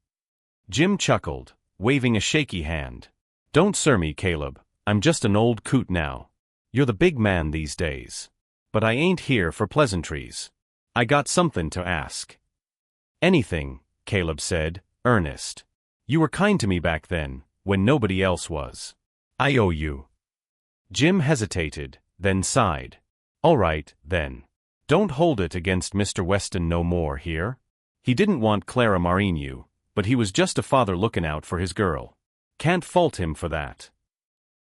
Jim chuckled, waving a shaky hand. "Don't sir me, Caleb. I'm just an old coot now. You're the big man these days. But I ain't here for pleasantries. I got something to ask." "Anything," Caleb said, earnest. "You were kind to me back then, when nobody else was. I owe you." Jim hesitated, then sighed. "All right, then. Don't hold it against Mr. Weston no more here." He didn't want Clara marrying you, but he was just a father looking out for his girl. Can't fault him for that.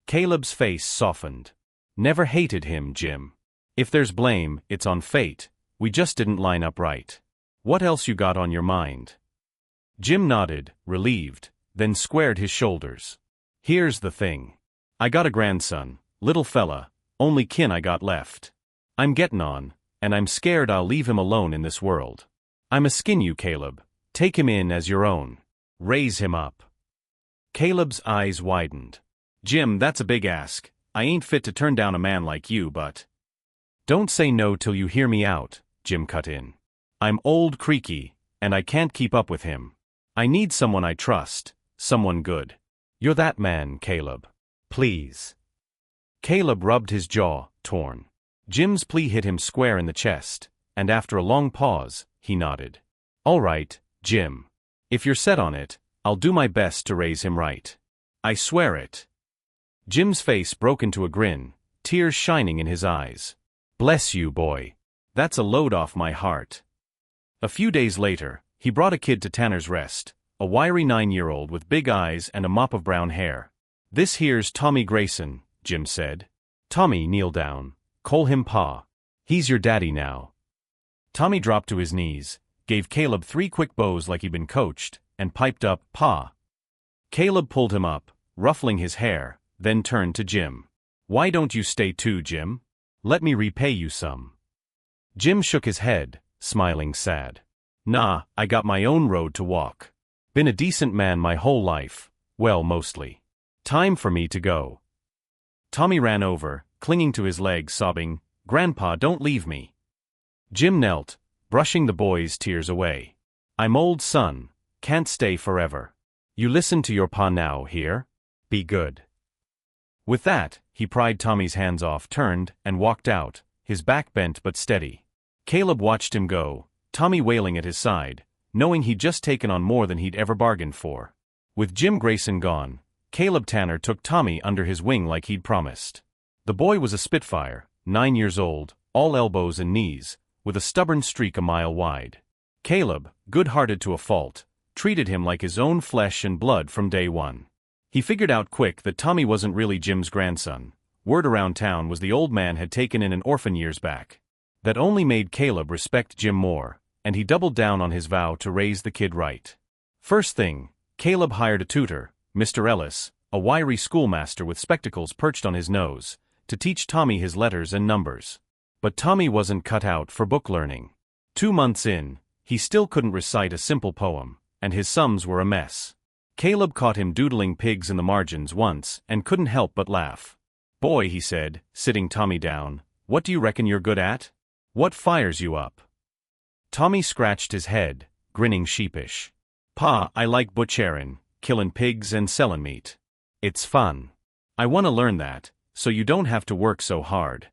Caleb's face softened. "Never hated him, Jim. If there's blame, it's on fate. We just didn't line up right. What else you got on your mind?" Jim nodded, relieved, then squared his shoulders. "Here's the thing. I got a grandson, little fella, only kin I got left. I'm getting on, and I'm scared I'll leave him alone in this world. I'm a skin you, Caleb. Take him in as your own. Raise him up." Caleb's eyes widened. "Jim, that's a big ask. I ain't fit to turn down a man like you, but—" "Don't say no till you hear me out," Jim cut in. "I'm old creaky, and I can't keep up with him. I need someone I trust, someone good. You're that man, Caleb. Please." Caleb rubbed his jaw, torn. Jim's plea hit him square in the chest, and after a long pause, he nodded. "All right, Jim. If you're set on it, I'll do my best to raise him right. I swear it." Jim's face broke into a grin, tears shining in his eyes. "Bless you, boy. That's a load off my heart." A few days later, he brought a kid to Tanner's Rest, a wiry 9-year-old with big eyes and a mop of brown hair. "This here's Tommy Grayson," Jim said. "Tommy, kneel down. Call him Pa. He's your daddy now." Tommy dropped to his knees, gave Caleb 3 quick bows like he'd been coached, and piped up, "Pa." Caleb pulled him up, ruffling his hair, then turned to Jim. Why don't you stay too, Jim? Let me repay you some. Jim shook his head, smiling sad. Nah, I got my own road to walk. Been a decent man my whole life, well, mostly. Time for me to go. Tommy ran over, clinging to his leg, sobbing, Grandpa, don't leave me. Jim knelt, brushing the boy's tears away. I'm old, son, can't stay forever. You listen to your pa now, hear? Be good. With that, he pried Tommy's hands off, turned, and walked out, his back bent but steady. Caleb watched him go, Tommy wailing at his side, knowing he'd just taken on more than he'd ever bargained for. With Jim Grayson gone, Caleb Tanner took Tommy under his wing like he'd promised. The boy was a spitfire, 9 years old, all elbows and knees, with a stubborn streak a mile wide. Caleb, good-hearted to a fault, treated him like his own flesh and blood from day one. He figured out quick that Tommy wasn't really Jim's grandson. Word around town was the old man had taken in an orphan years back. That only made Caleb respect Jim more, and he doubled down on his vow to raise the kid right. First thing, Caleb hired a tutor, Mr. Ellis, a wiry schoolmaster with spectacles perched on his nose, to teach Tommy his letters and numbers. But Tommy wasn't cut out for book learning. 2 months in, he still couldn't recite a simple poem, and his sums were a mess. Caleb caught him doodling pigs in the margins once and couldn't help but laugh. Boy, he said, sitting Tommy down, what do you reckon you're good at? What fires you up? Tommy scratched his head, grinning sheepish. Pa, I like butcherin', killin' pigs and sellin' meat. It's fun. I want to learn that, so you don't have to work so hard.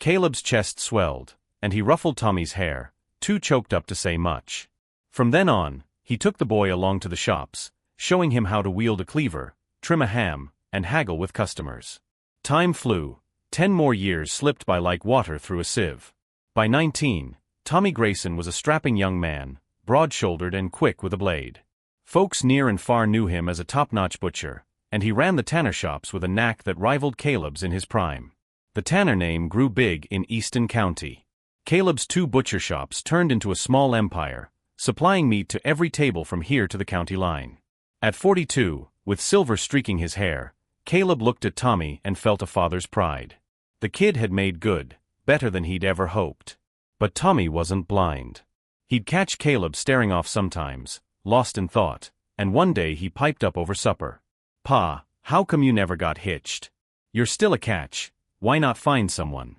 Caleb's chest swelled, and he ruffled Tommy's hair, too choked up to say much. From then on, he took the boy along to the shops, showing him how to wield a cleaver, trim a ham, and haggle with customers. Time flew. 10 more years slipped by like water through a sieve. By 19, Tommy Grayson was a strapping young man, broad-shouldered and quick with a blade. Folks near and far knew him as a top-notch butcher, and he ran the Tanner shops with a knack that rivaled Caleb's in his prime. The Tanner name grew big in Easton County. Caleb's 2 butcher shops turned into a small empire, supplying meat to every table from here to the county line. At 42, with silver streaking his hair, Caleb looked at Tommy and felt a father's pride. The kid had made good, better than he'd ever hoped. But Tommy wasn't blind. He'd catch Caleb staring off sometimes, lost in thought, and one day he piped up over supper. Pa, how come you never got hitched? You're still a catch, why not find someone?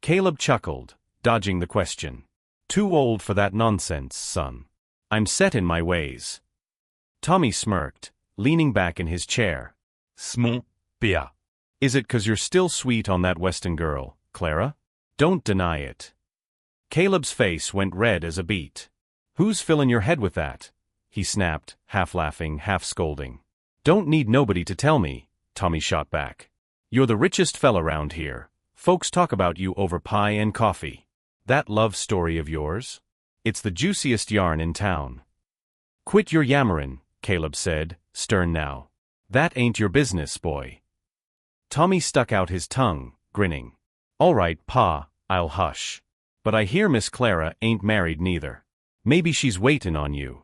Caleb chuckled, dodging the question. Too old for that nonsense, son. I'm set in my ways. Tommy smirked, leaning back in his chair. Bien. Is it 'cause you're still sweet on that Weston girl, Clara? Don't deny it. Caleb's face went red as a beet. Who's fillin' your head with that? He snapped, half laughing, half scolding. Don't need nobody to tell me, Tommy shot back. You're the richest fella round here. Folks talk about you over pie and coffee. That love story of yours? It's the juiciest yarn in town. Quit your yammerin', Caleb said, stern now. That ain't your business, boy. Tommy stuck out his tongue, grinning. All right, Pa, I'll hush. But I hear Miss Clara ain't married neither. Maybe she's waitin' on you.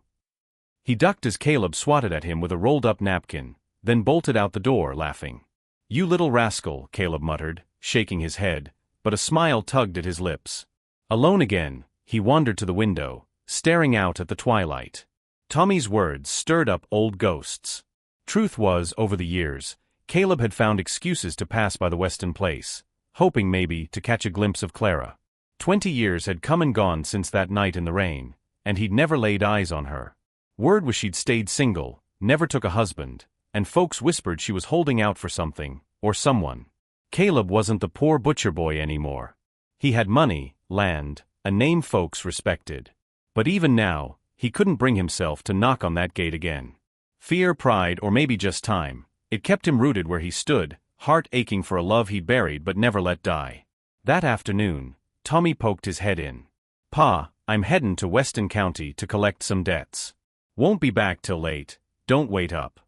He ducked as Caleb swatted at him with a rolled-up napkin, then bolted out the door, laughing. You little rascal, Caleb muttered, shaking his head, but a smile tugged at his lips. Alone again, he wandered to the window, staring out at the twilight. Tommy's words stirred up old ghosts. Truth was, over the years, Caleb had found excuses to pass by the Weston place, hoping maybe to catch a glimpse of Clara. 20 years had come and gone since that night in the rain, and he'd never laid eyes on her. Word was she'd stayed single, never took a husband, and folks whispered she was holding out for something, or someone. Caleb wasn't the poor butcher boy anymore. He had money, land, a name folks respected. But even now, he couldn't bring himself to knock on that gate again. Fear, pride, or maybe just time, it kept him rooted where he stood, heart aching for a love he'd buried but never let die. That afternoon, Tommy poked his head in. Pa, I'm headin' to Weston County to collect some debts. Won't be back till late, don't wait up.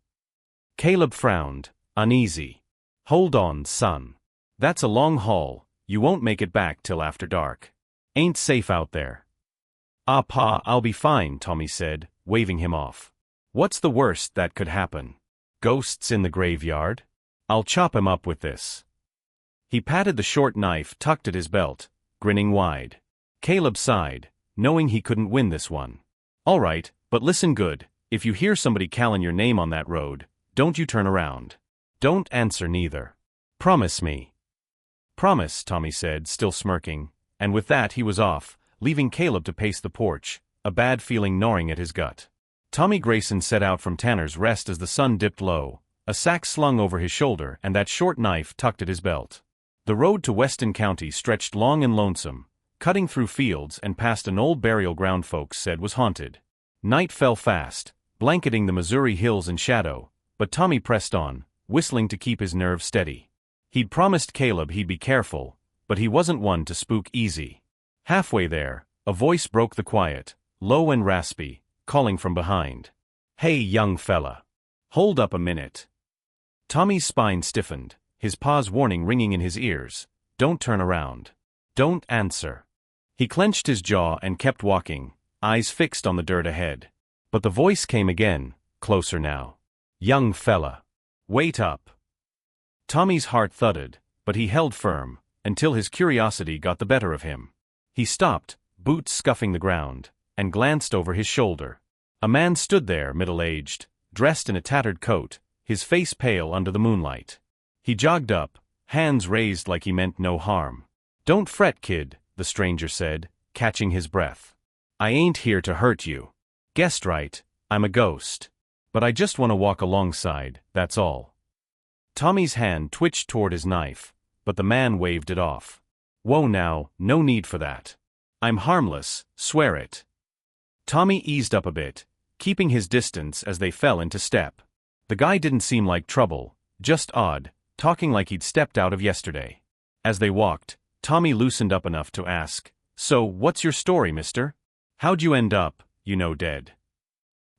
Caleb frowned, uneasy. Hold on, son. That's a long haul, you won't make it back till after dark. Ain't safe out there. Ah, Pa, I'll be fine, Tommy said, waving him off. What's the worst that could happen? Ghosts in the graveyard? I'll chop him up with this. He patted the short knife tucked at his belt, grinning wide. Caleb sighed, knowing he couldn't win this one. All right, but listen good, if you hear somebody calling your name on that road, don't you turn around. Don't answer neither. Promise me. Promise, Tommy said, still smirking, and with that he was off, leaving Caleb to pace the porch, a bad feeling gnawing at his gut. Tommy Grayson set out from Tanner's Rest as the sun dipped low, a sack slung over his shoulder and that short knife tucked at his belt. The road to Weston County stretched long and lonesome, cutting through fields and past an old burial ground folks said was haunted. Night fell fast, blanketing the Missouri hills in shadow, but Tommy pressed on, whistling to keep his nerves steady. He'd promised Caleb he'd be careful, but he wasn't one to spook easy. Halfway there, a voice broke the quiet, low and raspy, calling from behind. Hey, young fella. Hold up a minute. Tommy's spine stiffened, his pause warning ringing in his ears. Don't turn around. Don't answer. He clenched his jaw and kept walking, eyes fixed on the dirt ahead. But the voice came again, closer now. Young fella. Wait up. Tommy's heart thudded, but he held firm, until his curiosity got the better of him. He stopped, boots scuffing the ground, and glanced over his shoulder. A man stood there, middle-aged, dressed in a tattered coat, his face pale under the moonlight. He jogged up, hands raised like he meant no harm. Don't fret, kid, the stranger said, catching his breath. I ain't here to hurt you. Guessed right, I'm a ghost. But I just want to walk alongside, that's all. Tommy's hand twitched toward his knife, but the man waved it off. Whoa now, no need for that. I'm harmless, swear it. Tommy eased up a bit, keeping his distance as they fell into step. The guy didn't seem like trouble, just odd, talking like he'd stepped out of yesterday. As they walked, Tommy loosened up enough to ask, So, what's your story, mister? How'd you end up, dead?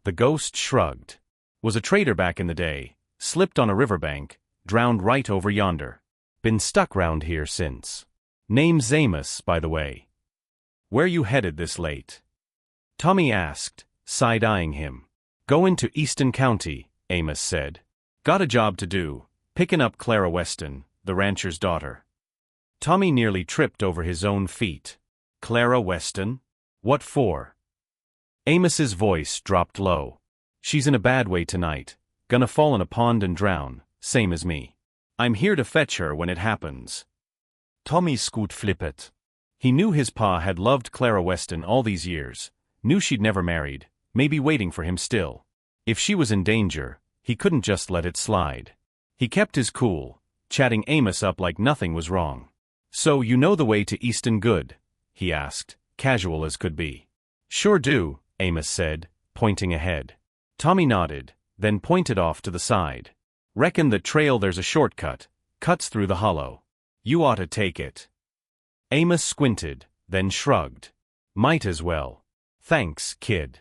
The ghost shrugged. Was a trader back in the day, slipped on a riverbank, drowned right over yonder. Been stuck round here since. Name's Amos, by the way. Where you headed this late? Tommy asked, side-eyeing him. Goin' to Easton County, Amos said. Got a job to do, pickin' up Clara Weston, the rancher's daughter. Tommy nearly tripped over his own feet. Clara Weston? What for? Amos's voice dropped low. She's in a bad way tonight, gonna fall in a pond and drown, same as me. I'm here to fetch her when it happens. Tommy scoot flippet. He knew his pa had loved Clara Weston all these years, knew she'd never married, maybe waiting for him still. If she was in danger, he couldn't just let it slide. He kept his cool, chatting Amos up like nothing was wrong. So you know the way to Easton good? He asked, casual as could be. Sure do, Amos said, pointing ahead. Tommy nodded, then pointed off to the side. Reckon the trail there's a shortcut, cuts through the hollow. You ought to take it. Amos squinted, then shrugged. Might as well. Thanks, kid.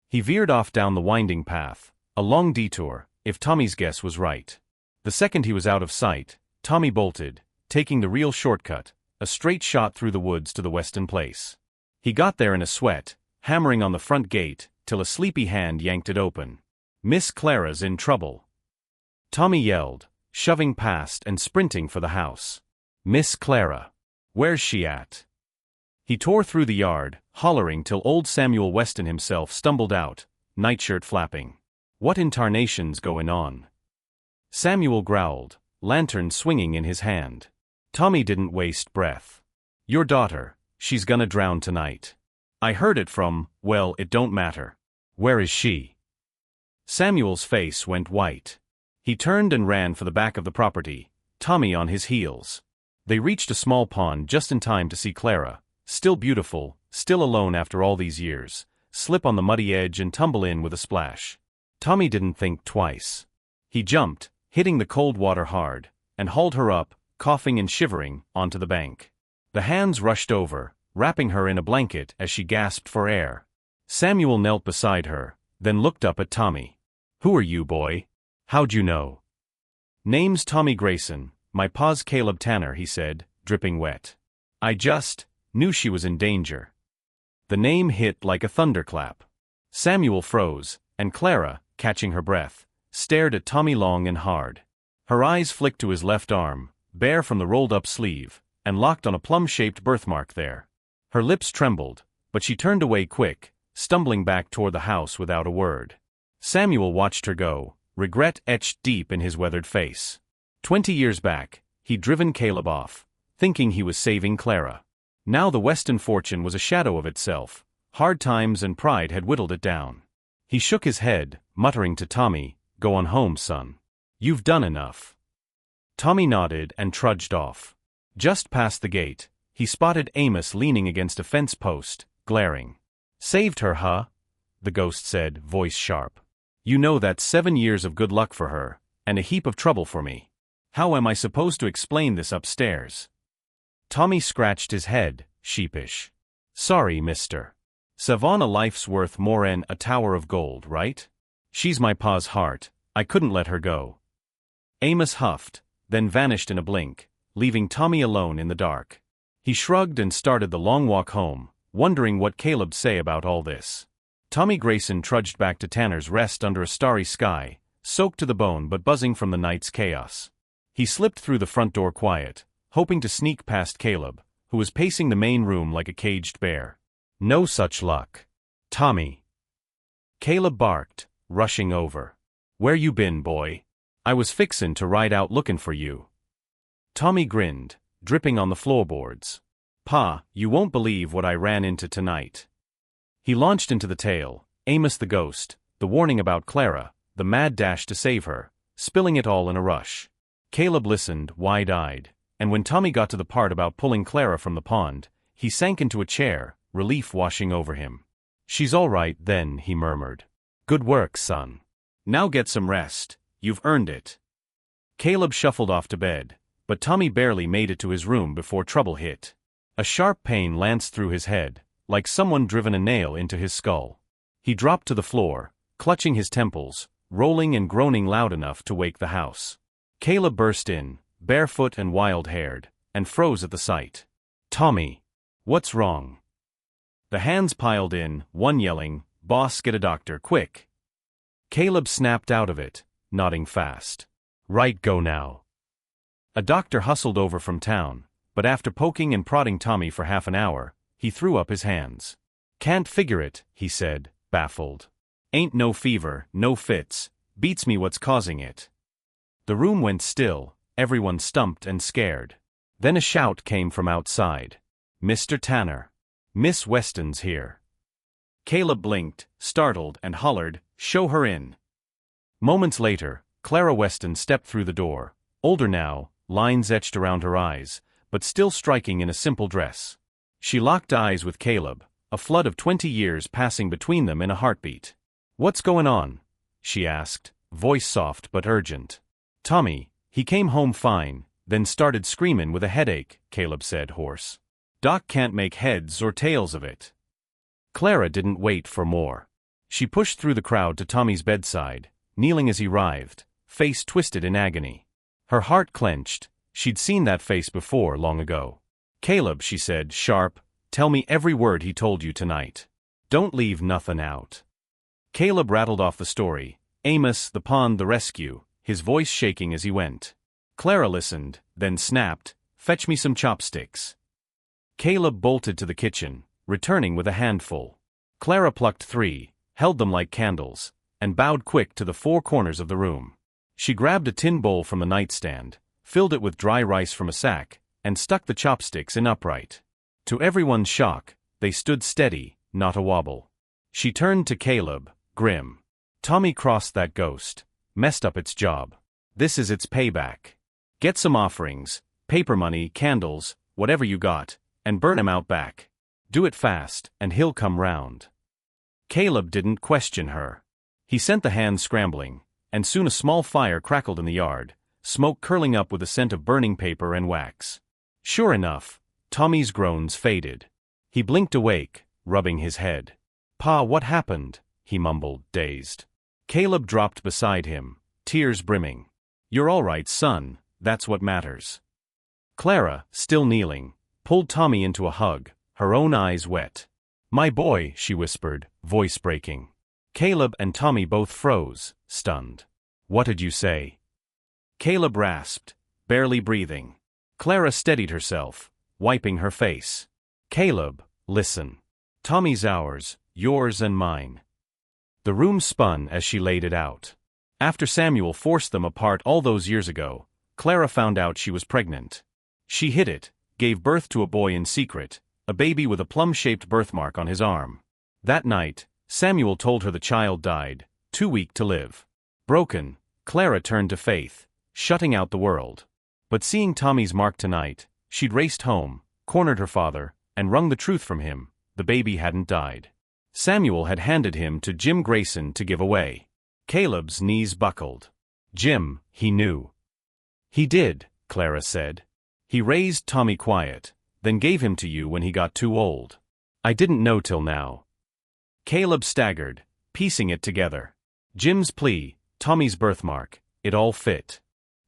He veered off down the winding path, a long detour, if Tommy's guess was right. The second he was out of sight, Tommy bolted, taking the real shortcut, a straight shot through the woods to the Weston place. He got there in a sweat, hammering on the front gate, till a sleepy hand yanked it open. Miss Clara's in trouble. Tommy yelled, shoving past and sprinting for the house. Miss Clara. Where's she at? He tore through the yard, hollering till old Samuel Weston himself stumbled out, nightshirt flapping. What in tarnation's goin' on? Samuel growled, lantern swinging in his hand. Tommy didn't waste breath. Your daughter, she's gonna drown tonight. I heard it from, well, it don't matter. Where is she? Samuel's face went white. He turned and ran for the back of the property, Tommy on his heels. They reached a small pond just in time to see Clara, still beautiful, still alone after all these years, slip on the muddy edge and tumble in with a splash. Tommy didn't think twice. He jumped, hitting the cold water hard, and hauled her up, coughing and shivering, onto the bank. The hands rushed over, wrapping her in a blanket as she gasped for air. Samuel knelt beside her, then looked up at Tommy. Who are you, boy? How'd you know? Name's Tommy Grayson, my pa's Caleb Tanner, he said, dripping wet. I just knew she was in danger. The name hit like a thunderclap. Samuel froze, and Clara, catching her breath, stared at Tommy long and hard. Her eyes flicked to his left arm, bare from the rolled-up sleeve, and locked on a plum-shaped birthmark there. Her lips trembled, but she turned away quick, stumbling back toward the house without a word. Samuel watched her go, regret etched deep in his weathered face. 20 years back, he'd driven Caleb off, thinking he was saving Clara. Now the Weston fortune was a shadow of itself. Hard times and pride had whittled it down. He shook his head, muttering to Tommy, "Go on home, son. You've done enough." Tommy nodded and trudged off. Just past the gate, he spotted Amos leaning against a fence post, glaring. "Saved her, huh?" the ghost said, voice sharp. "You know that's 7 years of good luck for her, and a heap of trouble for me. How am I supposed to explain this upstairs?" Tommy scratched his head, sheepish. "Sorry, mister. Savannah life's worth more'n a tower of gold, right? She's my pa's heart, I couldn't let her go." Amos huffed, then vanished in a blink, leaving Tommy alone in the dark. He shrugged and started the long walk home, wondering what Caleb'd say about all this. Tommy Grayson trudged back to Tanner's Rest under a starry sky, soaked to the bone but buzzing from the night's chaos. He slipped through the front door quiet, hoping to sneak past Caleb, who was pacing the main room like a caged bear. No such luck. "Tommy!" Caleb barked, rushing over. "Where you been, boy? I was fixin' to ride out lookin' for you." Tommy grinned, dripping on the floorboards. "Pa, you won't believe what I ran into tonight." He launched into the tale, Amos the ghost, the warning about Clara, the mad dash to save her, spilling it all in a rush. Caleb listened, wide-eyed, and when Tommy got to the part about pulling Clara from the pond, he sank into a chair, relief washing over him. "She's all right then," he murmured. "Good work, son. Now get some rest, you've earned it." Caleb shuffled off to bed, but Tommy barely made it to his room before trouble hit. A sharp pain lanced through his head, like someone driven a nail into his skull. He dropped to the floor, clutching his temples, rolling and groaning loud enough to wake the house. Caleb burst in, barefoot and wild-haired, and froze at the sight. "Tommy! What's wrong?" The hands piled in, one yelling, "Boss, get a doctor, quick!" Caleb snapped out of it, nodding fast. "Right, go now." A doctor hustled over from town, but after poking and prodding Tommy for half an hour, he threw up his hands. "Can't figure it," he said, baffled. "Ain't no fever, no fits, beats me what's causing it." The room went still, everyone stumped and scared. Then a shout came from outside. "Mr. Tanner! Miss Weston's here." Caleb blinked, startled, and hollered, "Show her in." Moments later, Clara Weston stepped through the door, older now, lines etched around her eyes, but still striking in a simple dress. She locked eyes with Caleb, a flood of 20 years passing between them in a heartbeat. "What's going on?" she asked, voice soft but urgent. "Tommy, he came home fine, then started screamin' with a headache," Caleb said, hoarse. "Doc can't make heads or tails of it." Clara didn't wait for more. She pushed through the crowd to Tommy's bedside, kneeling as he writhed, face twisted in agony. Her heart clenched. She'd seen that face before long ago. "Caleb," she said, sharp, "tell me every word he told you tonight. Don't leave nothin' out." Caleb rattled off the story, Amos, the pond, the rescue, his voice shaking as he went. Clara listened, then snapped, "Fetch me some chopsticks." Caleb bolted to the kitchen, returning with a handful. Clara plucked 3, held them like candles, and bowed quick to the 4 corners of the room. She grabbed a tin bowl from the nightstand, filled it with dry rice from a sack, and stuck the chopsticks in upright. To everyone's shock, they stood steady, not a wobble. She turned to Caleb, grim. "Tommy crossed that ghost, messed up its job. This is its payback. Get some offerings, paper money, candles, whatever you got, and burn him out back. Do it fast, and he'll come round." Caleb didn't question her. He sent the hands scrambling, and soon a small fire crackled in the yard, smoke curling up with a scent of burning paper and wax. Sure enough, Tommy's groans faded. He blinked awake, rubbing his head. "Pa, what happened?" he mumbled, dazed. Caleb dropped beside him, tears brimming. "You're all right, son, that's what matters." Clara, still kneeling, pulled Tommy into a hug, her own eyes wet. "My boy," she whispered, voice breaking. Caleb and Tommy both froze, stunned. "What did you say?" Caleb rasped, barely breathing. Clara steadied herself, wiping her face. Caleb, listen. Tommy's ours, yours and mine. The room spun as she laid it out. After Samuel forced them apart all those years ago, Clara found out she was pregnant. She hid it, gave birth to a boy in secret, a baby with a plum-shaped birthmark on his arm. That night, Samuel told her the child died, too weak to live. Broken, Clara turned to Faith, shutting out the world. But seeing Tommy's mark tonight, she'd raced home, cornered her father, and wrung the truth from him: the baby hadn't died. Samuel had handed him to Jim Grayson to give away. Caleb's knees buckled. Jim, he knew. He did, Clara said. He raised Tommy quiet, then gave him to you when he got too old. I didn't know till now. Caleb staggered, piecing it together. Jim's plea, Tommy's birthmark, it all fit.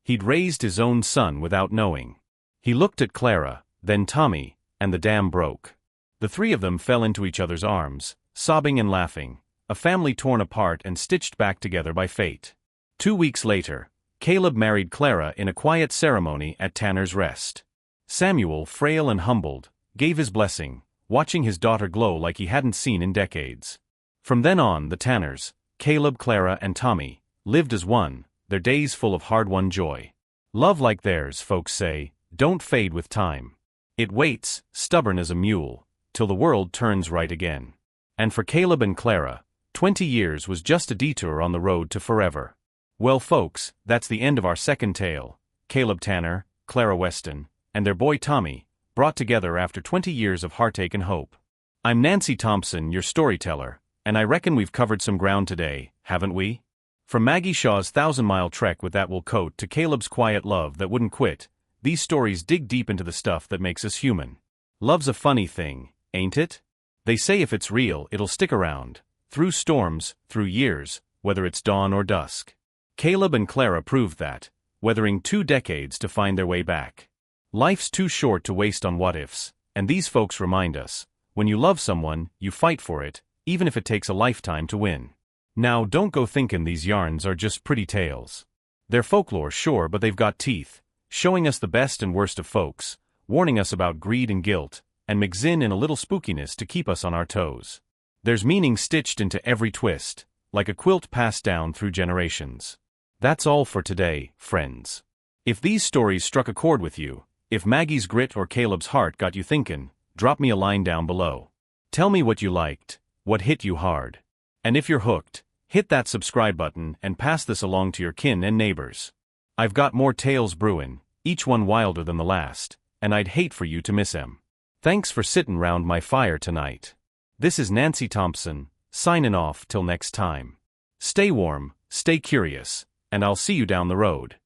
He'd raised his own son without knowing. He looked at Clara, then Tommy, and the dam broke. The three of them fell into each other's arms, sobbing and laughing, a family torn apart and stitched back together by fate. 2 weeks later, Caleb married Clara in a quiet ceremony at Tanner's Rest. Samuel, frail and humbled, gave his blessing, watching his daughter glow like he hadn't seen in decades. From then on, the Tanners, Caleb, Clara, and Tommy, lived as one, their days full of hard-won joy. Love like theirs, folks say, don't fade with time. It waits, stubborn as a mule, till the world turns right again. And for Caleb and Clara, 20 years was just a detour on the road to forever. Well, folks, that's the end of our second tale. Caleb Tanner, Clara Weston, and their boy Tommy, brought together after 20 years of heartache and hope. I'm Nancy Thompson, your storyteller, and I reckon we've covered some ground today, haven't we? From Maggie Shaw's 1,000-mile trek with that wool coat to Caleb's quiet love that wouldn't quit, these stories dig deep into the stuff that makes us human. Love's a funny thing, ain't it? They say if it's real, it'll stick around, through storms, through years, whether it's dawn or dusk. Caleb and Clara proved that, weathering 2 decades to find their way back. Life's too short to waste on what-ifs, and these folks remind us, when you love someone, you fight for it, even if it takes a lifetime to win. Now don't go thinking these yarns are just pretty tales. They're folklore, sure, but they've got teeth, showing us the best and worst of folks, warning us about greed and guilt, and mixin in a little spookiness to keep us on our toes. There's meaning stitched into every twist, like a quilt passed down through generations. That's all for today, friends. If these stories struck a chord with you, if Maggie's grit or Caleb's heart got you thinking, drop me a line down below. Tell me what you liked, what hit you hard. And if you're hooked, hit that subscribe button and pass this along to your kin and neighbors. I've got more tales brewing, each one wilder than the last, and I'd hate for you to miss 'em. Thanks for sittin' round my fire tonight. This is Nancy Thompson, signin' off till next time. Stay warm, stay curious, and I'll see you down the road.